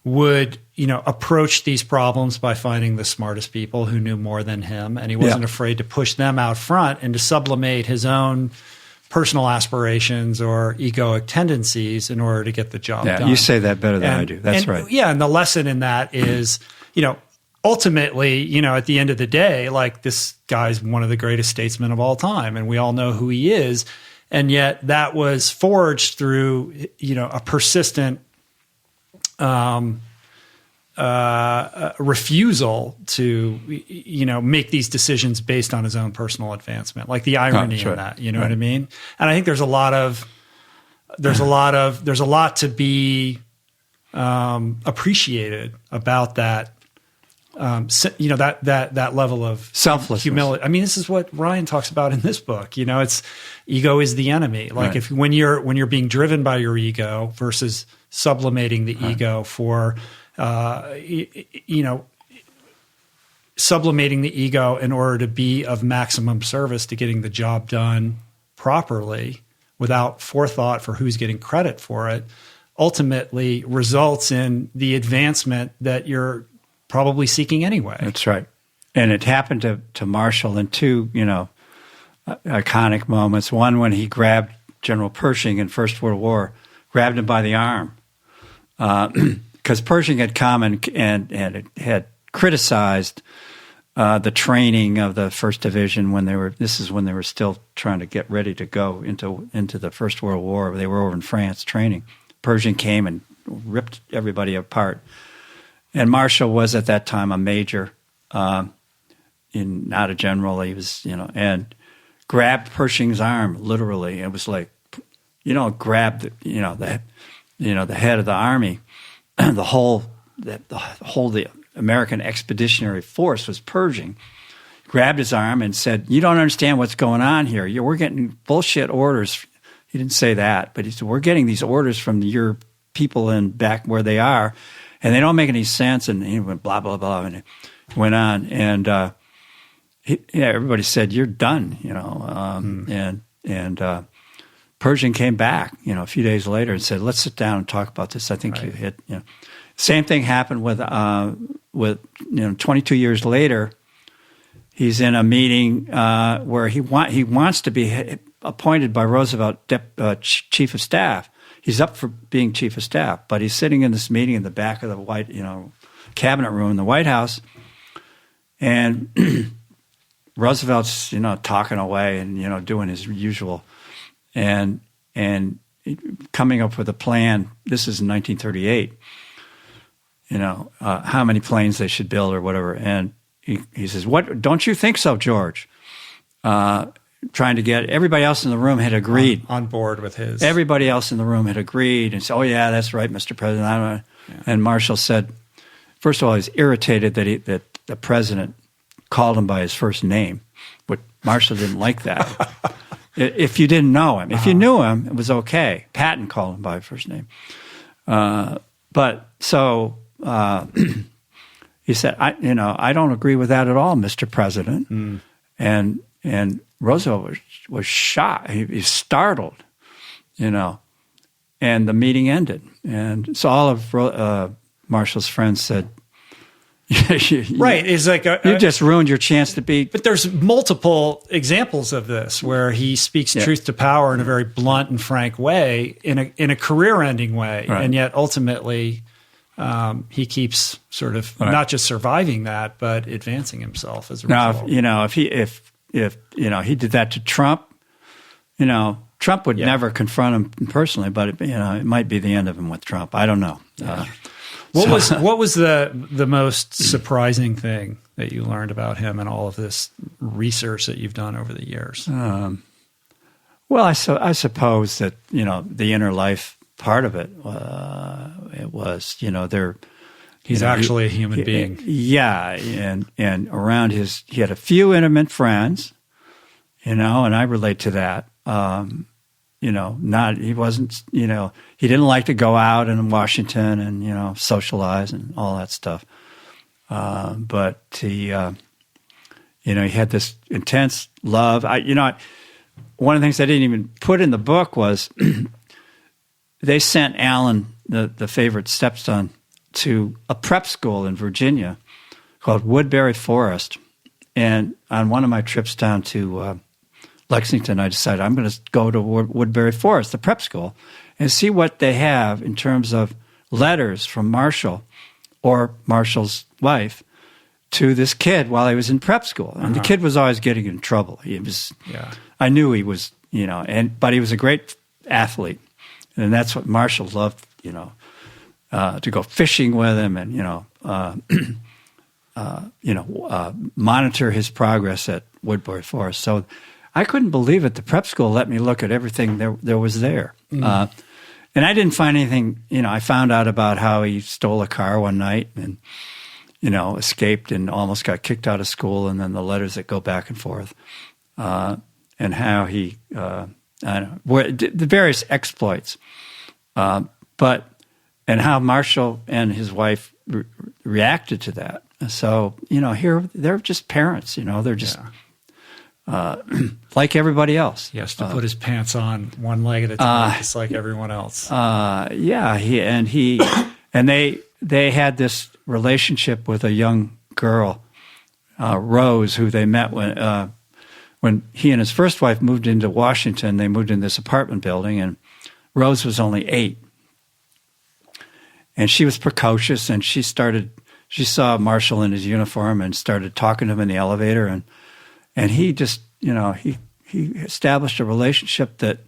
would, approach these problems by finding the smartest people who knew more than him, and he wasn't afraid to push them out front and to sublimate his own personal aspirations or egoic tendencies in order to get the job done. You say that better than I do. That's right. Yeah, and the lesson in that is, ultimately, at the end of the day, like, this guy's one of the greatest statesmen of all time, and we all know who he is. And yet that was forged through, a persistent refusal to, make these decisions based on his own personal advancement. Like the irony in that, what I mean? And I think there's a lot to be appreciated about that. That level of selflessness, humility. I mean, this is what Ryan talks about in this book. It's ego is the enemy. Like, if when you're being driven by your ego versus sublimating the ego for, sublimating the ego in order to be of maximum service to getting the job done properly without forethought for who's getting credit for it, ultimately results in the advancement that you're probably seeking anyway. That's right. And it happened to Marshall in two, iconic moments. One, when he grabbed General Pershing in First World War, grabbed him by the arm. Because Pershing had come and it had criticized the training of the First Division this is when they were still trying to get ready to go into the First World War. They were over in France training. Pershing came and ripped everybody apart. And Marshall was at that time a major, not a general. He was, and grabbed Pershing's arm literally. It was like, grabbed, the head of the army, the American Expeditionary Force was Pershing. Grabbed his arm and said, "You don't understand what's going on here. We're getting bullshit orders." He didn't say that, but he said, "We're getting these orders from your people in back where they are, and they don't make any sense." And he went blah, blah, blah, and it went on. And everybody said, "You're done," And Pershing came back, a few days later and said, "Let's sit down and talk about this. I think you hit." Same thing happened with 22 years later. He's in a meeting where he wants to be appointed by Roosevelt chief of staff. He's up for being chief of staff, but he's sitting in this meeting in the back of the White, cabinet room in the White House, and Roosevelt's, talking away and doing his usual, and coming up with a plan. This is in 1938. How many planes they should build or whatever. And he says, "What? Don't you think so, George?" Trying to get everybody else in the room had agreed on board with his. Everybody else in the room had agreed and said, "Oh yeah, that's right, Mr. President." And Marshall said, first of all, he's irritated that the president called him by his first name, but Marshall didn't like that. If you didn't know him, if you knew him, it was okay. Patton called him by his first name, but so he said, "I don't agree with that at all, Mr. President," and Roosevelt was shocked. He was startled, and the meeting ended. And so all of Marshall's friends said, right, it's like you just ruined your chance to be. But there's multiple examples of this where he speaks truth to power in a very blunt and frank way, in a career-ending way, right. And yet ultimately he keeps sort of not just surviving that, but advancing himself as a result. Now, if he did that to Trump, Trump would never confront him personally, but it might be the end of him with Trump. I don't know. What was the most surprising thing that you learned about him and all of this research that you've done over the years? Well, I suppose that the inner life part of it, it was there. He's actually a human being. Yeah, and around he had a few intimate friends, and I relate to that. He wasn't, he didn't like to go out in Washington and, socialize and all that stuff. But he had this intense love. One of the things I didn't even put in the book was they sent Alan, the favorite stepson, to a prep school in Virginia called Woodbury Forest. And on one of my trips down to Lexington, I decided I'm going to go to Woodbury Forest, the prep school, and see what they have in terms of letters from Marshall or Marshall's wife to this kid while he was in prep school. And the kid was always getting in trouble. I knew he was, but he was a great athlete. And that's what Marshall loved, to go fishing with him and, monitor his progress at Woodbury Forest. So I couldn't believe it. The prep school let me look at everything there was there. And I didn't find anything, I found out about how he stole a car one night and, escaped and almost got kicked out of school, and then the letters that go back and forth, and how he, the various exploits, and how Marshall and his wife reacted to that. So, here they're just parents, they're just like everybody else. He has to put his pants on one leg at a time, just like everyone else. They had this relationship with a young girl, Rose, who they met when he and his first wife moved into Washington. They moved in this apartment building, and Rose was only 8. And she was precocious, and she saw Marshall in his uniform and started talking to him in the elevator, and he just, he established a relationship that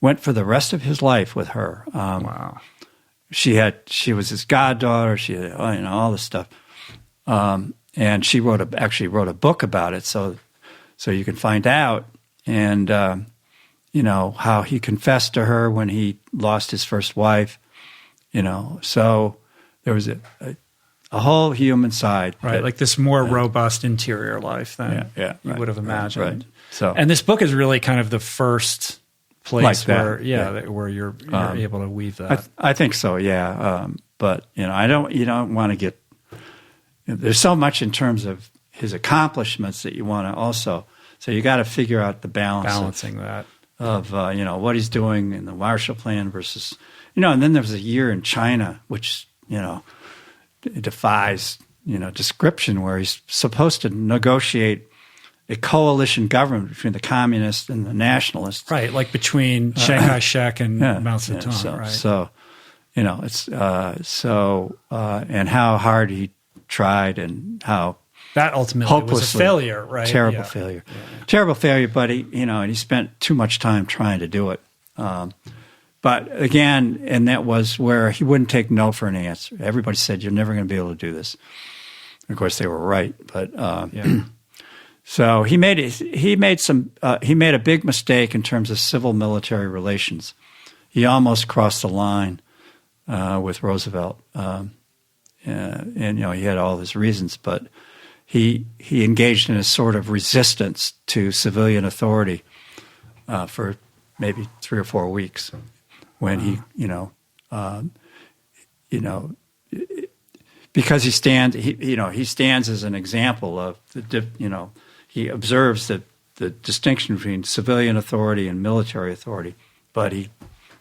went for the rest of his life with her. Wow. She was his goddaughter. She had, all this stuff. And she actually wrote a book about it. So you can find out. And, how he confessed to her when he lost his first wife, so there was a whole human side. Right. Like this more robust interior life than you would have imagined. Right. So, and this book is really kind of the first place like where you're able to weave that. I think so. Yeah. But you don't want to get. There's so much in terms of his accomplishments that you want to also. So you got to figure out the balancing that of what he's doing in the Marshall Plan versus and then there was a year in China which defies description, where he's supposed to negotiate a coalition government between the communists and the nationalists. Right, like between Chiang Kai-shek and Mao Zedong, right? And how hard he tried and how that ultimately was a failure, right? Terrible failure. Terrible failure, but he spent too much time trying to do it. But again, and that was where he wouldn't take no for an answer. Everybody said, "You're never going to be able to do this." Of course, they were right. But so he made a big mistake in terms of civil-military relations. He almost crossed the line with Roosevelt, and he had all his reasons, but he engaged in a sort of resistance to civilian authority for maybe 3 or 4 weeks. When he because he stands as an example of he observes the distinction between civilian authority and military authority, but he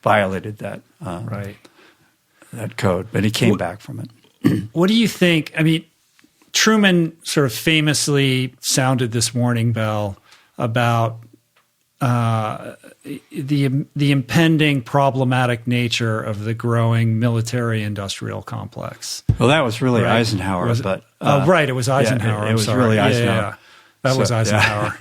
violated that that code. But he came back from it. What do you think? I mean, Truman sort of famously sounded this warning bell about the impending problematic nature of the growing military-industrial complex. Well, that was really Eisenhower, it was Eisenhower. It was really Eisenhower. That was Eisenhower.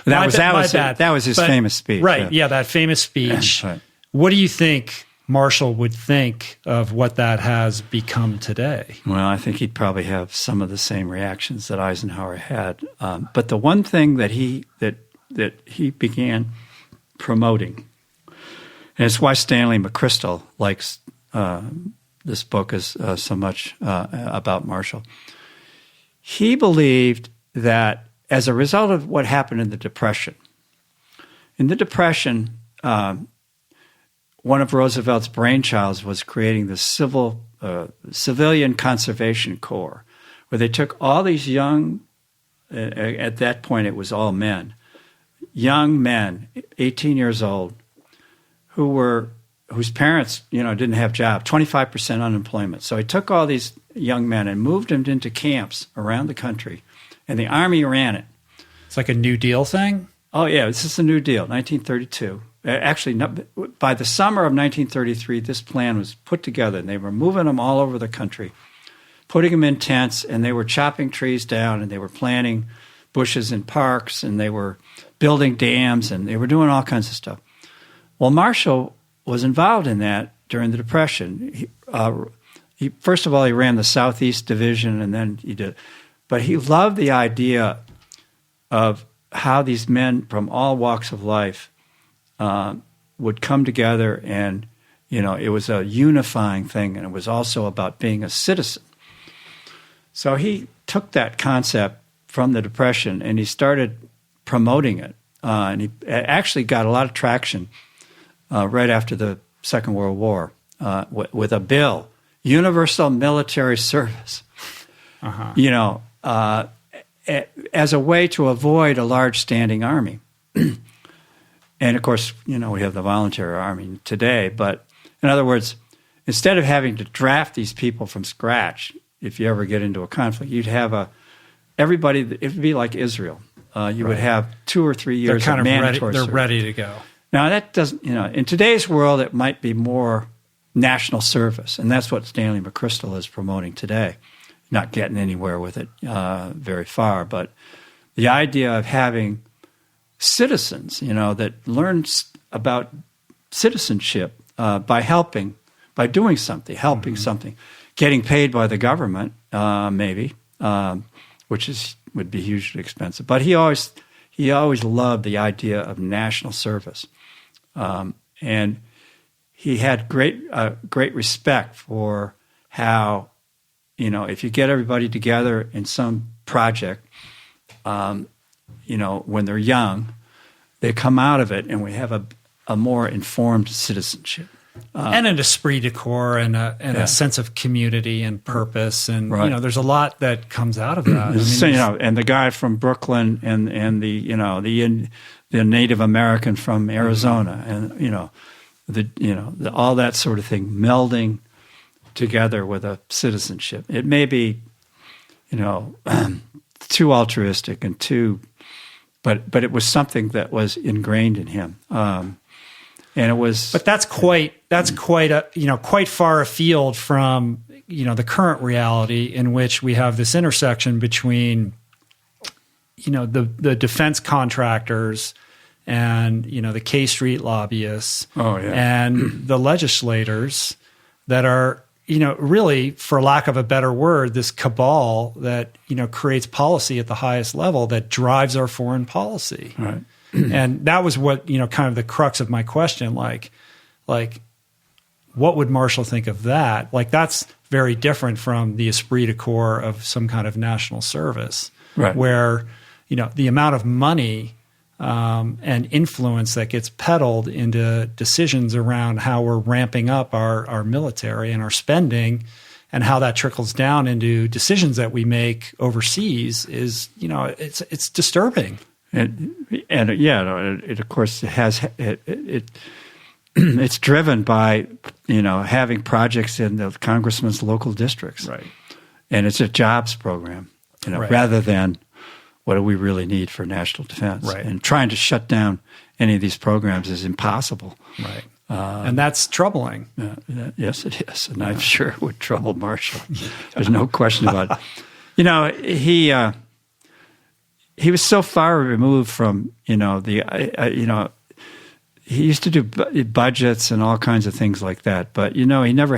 That was his famous speech. Right, that famous speech. Right. What do you think Marshall would think of what that has become today? Well, I think he'd probably have some of the same reactions that Eisenhower had. But the one thing that he began promoting, and it's why Stanley McChrystal likes this book is so much about Marshall. He believed that as a result of what happened in the Depression, one of Roosevelt's brainchilds was creating the Civilian Conservation Corps, where they took all these young, at that point it was all men, young men, 18 years old, whose parents, didn't have jobs, 25% unemployment. So he took all these young men and moved them into camps around the country, and the Army ran it. It's like a New Deal thing? Oh, yeah, this is the New Deal, 1932. Actually, by the summer of 1933, this plan was put together, and they were moving them all over the country, putting them in tents, and they were chopping trees down, and they were planting bushes in parks, and they were building dams, and they were doing all kinds of stuff. Well, Marshall was involved in that during the Depression. He first of all, he ran the Southeast Division, and then he did. But he loved the idea of how these men from all walks of life would come together, and it was a unifying thing, and it was also about being a citizen. So he took that concept from the Depression and he started promoting it, and he actually got a lot of traction right after the Second World War with a bill, universal military service. As a way to avoid a large standing army. And of course, we have the voluntary army today, but in other words, instead of having to draft these people from scratch, if you ever get into a conflict, you'd have everybody, it would be like Israel. You would have 2 or 3 years of mandatory service. They're ready to go. Now that doesn't, in today's world, it might be more national service, and that's what Stanley McChrystal is promoting today. Not getting anywhere with it very far, but the idea of having citizens, that learn about citizenship by doing something, helping something, getting paid by the government, maybe, which would be hugely expensive. But he always loved the idea of national service, and he had great respect for how. If you get everybody together in some project, when they're young, they come out of it, and we have a more informed citizenship. And an esprit de corps and a sense of community and purpose. And, there's a lot that comes out of that. And the guy from Brooklyn and the Native American from Arizona and, all that sort of thing melding together with a citizenship. It may be, too altruistic and too, but it was something that was ingrained in him, and it was. But that's quite far afield from the current reality in which we have this intersection between, the defense contractors and the K Street lobbyists, and the legislators that are really, for lack of a better word, this cabal that creates policy at the highest level that drives our foreign policy. Right. And that was what kind of the crux of my question, like what would Marshall think of that? Like, that's very different from the esprit de corps of some kind of national service, right, where the amount of money and influence that gets peddled into decisions around how we're ramping up our military and our spending, and how that trickles down into decisions that we make overseas is, it's disturbing. And it of course has it's driven by having projects in the congressman's local districts, right? And it's a jobs program, right, rather than what do we really need for national defense. Right. And trying to shut down any of these programs is impossible. Right. And that's troubling. Yes, it is. And I'm sure it would trouble Marshall. There's no question about it. He was so far removed from, he used to do budgets and all kinds of things like that. But, he never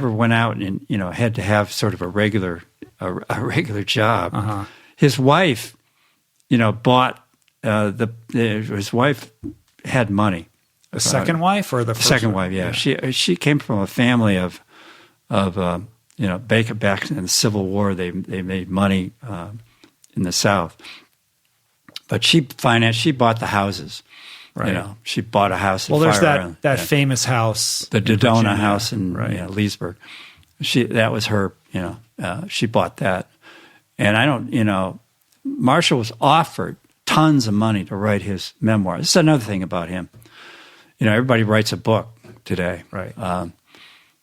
went out and, had to have sort of a regular job. Uh-huh. His wife, bought his wife had money. The second wife or the first second wife? Yeah. She came from a family of back in the Civil War. They made money in the South, but she bought the houses. Right. She bought a house. Well, there's that famous house, the Dodona house in Leesburg. That was her. She bought that. And I don't, Marshall was offered tons of money to write his memoir. This is another thing about him. Everybody writes a book today. Right.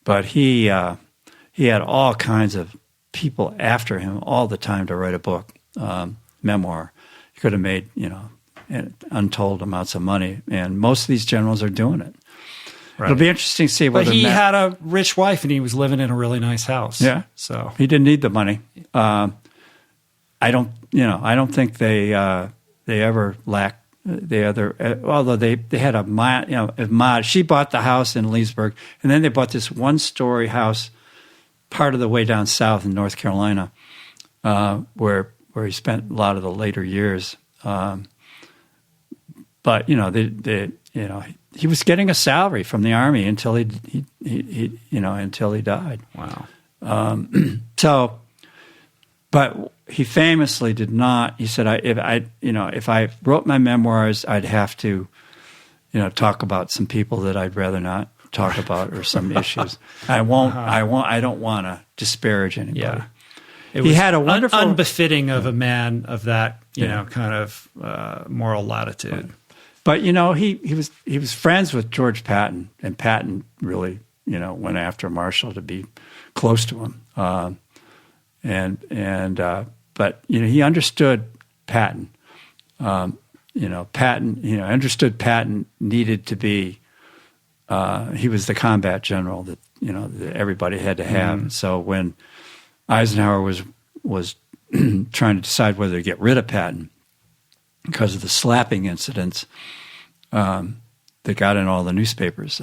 But he had all kinds of people after him all the time to write a book, memoir. He could have made, untold amounts of money. And most of these generals are doing it. Right. It'll be interesting to see whether. But he had a rich wife and he was living in a really nice house. Yeah. So he didn't need the money. I don't think they ever lacked the other. Although they had a mod. She bought the house in Leesburg, and then they bought this one-story house, part of the way down south in North Carolina, where he spent a lot of the later years. But he was getting a salary from the Army until he died. Wow. But he famously did not. He said, if I wrote my memoirs, I'd have to, talk about some people that I'd rather not talk about, or some issues. I won't. I don't want to disparage anybody. Yeah. He had a wonderful, unbefitting of a man of that, kind of moral latitude. Right. But he was friends with George Patton, and Patton really went after Marshall to be close to him. But he understood Patton. Patton understood Patton needed to be. He was the combat general that that everybody had to have. Mm-hmm. So when Eisenhower was trying to decide whether to get rid of Patton because of the slapping incidents that got in all the newspapers,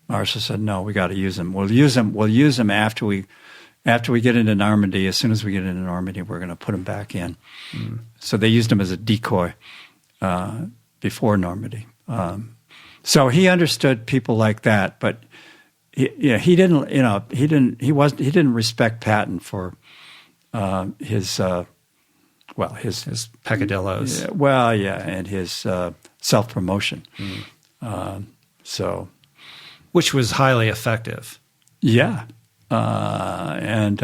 Marshall said, "No, we got to use him. We'll use him after we get into Normandy. As soon as we get into Normandy, we're going to put him back in." Mm. So they used him as a decoy before Normandy. So he understood people like that, but he didn't respect Patton for his peccadillos. And his self-promotion. Mm. Which was highly effective. Yeah. Patton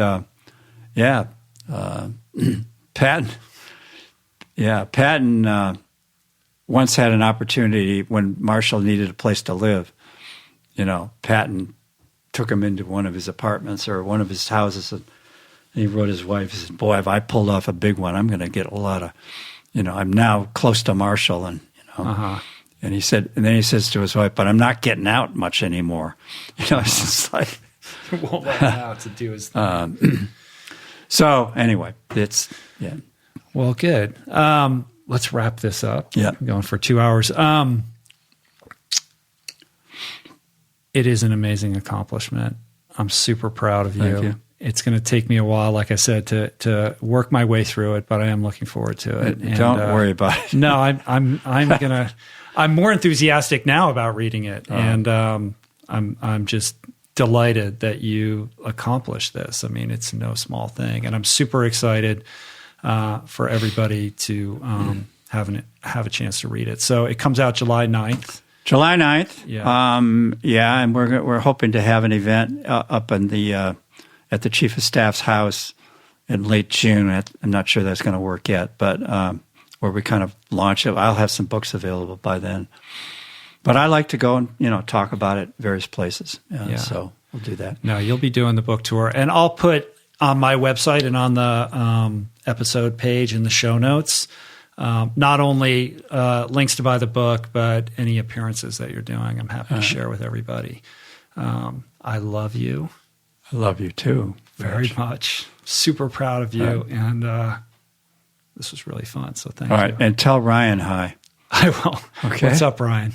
once had an opportunity when Marshall needed a place to live. Patton took him into one of his apartments or one of his houses, and he wrote his wife, he said, "Boy, if I pulled off a big one, I'm going to get a lot of, I'm now close to Marshall." And, Uh-huh. And he said, and then he says to his wife, "But I'm not getting out much anymore." It's just like, won't let him out to do his thing. So anyway, Well, good. let's wrap this up. Yeah. I'm going for 2 hours. It is an amazing accomplishment. I'm super proud of you. Thank you. It's going to take me a while, like I said, to work my way through it, but I am looking forward to it. Don't worry about it. No, I'm more enthusiastic now about reading it, and I'm just delighted that you accomplished this. I mean, it's no small thing, and I'm super excited for everybody to have a chance to read it. So it comes out July 9th. July 9th. Yeah. And we're hoping to have an event up in the at the Chief of Staff's house in late June. I'm not sure that's going to work yet, but where we kind of launch it. I'll have some books available by then. But I like to go and talk about it various places. So we'll do that. No, you'll be doing the book tour, and I'll put on my website and on the episode page in the show notes not only links to buy the book, but any appearances that you're doing. I'm happy to share with everybody. I love you. I love you too. Very much. Super proud of you. And this was really fun. So thank you. All right. And tell Ryan hi. I will. Okay. What's up, Ryan?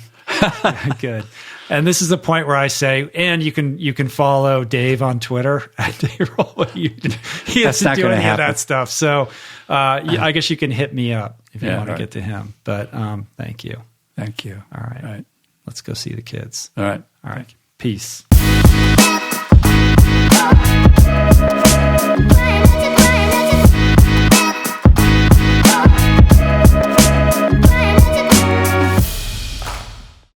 Good. And this is the point where I say, and you can follow Dave on Twitter at Dave Roll. He doesn't do any of that stuff. So I guess you can hit me up if you want to get to him. But thank you. Thank you. All right. Let's go see the kids. All right. Peace.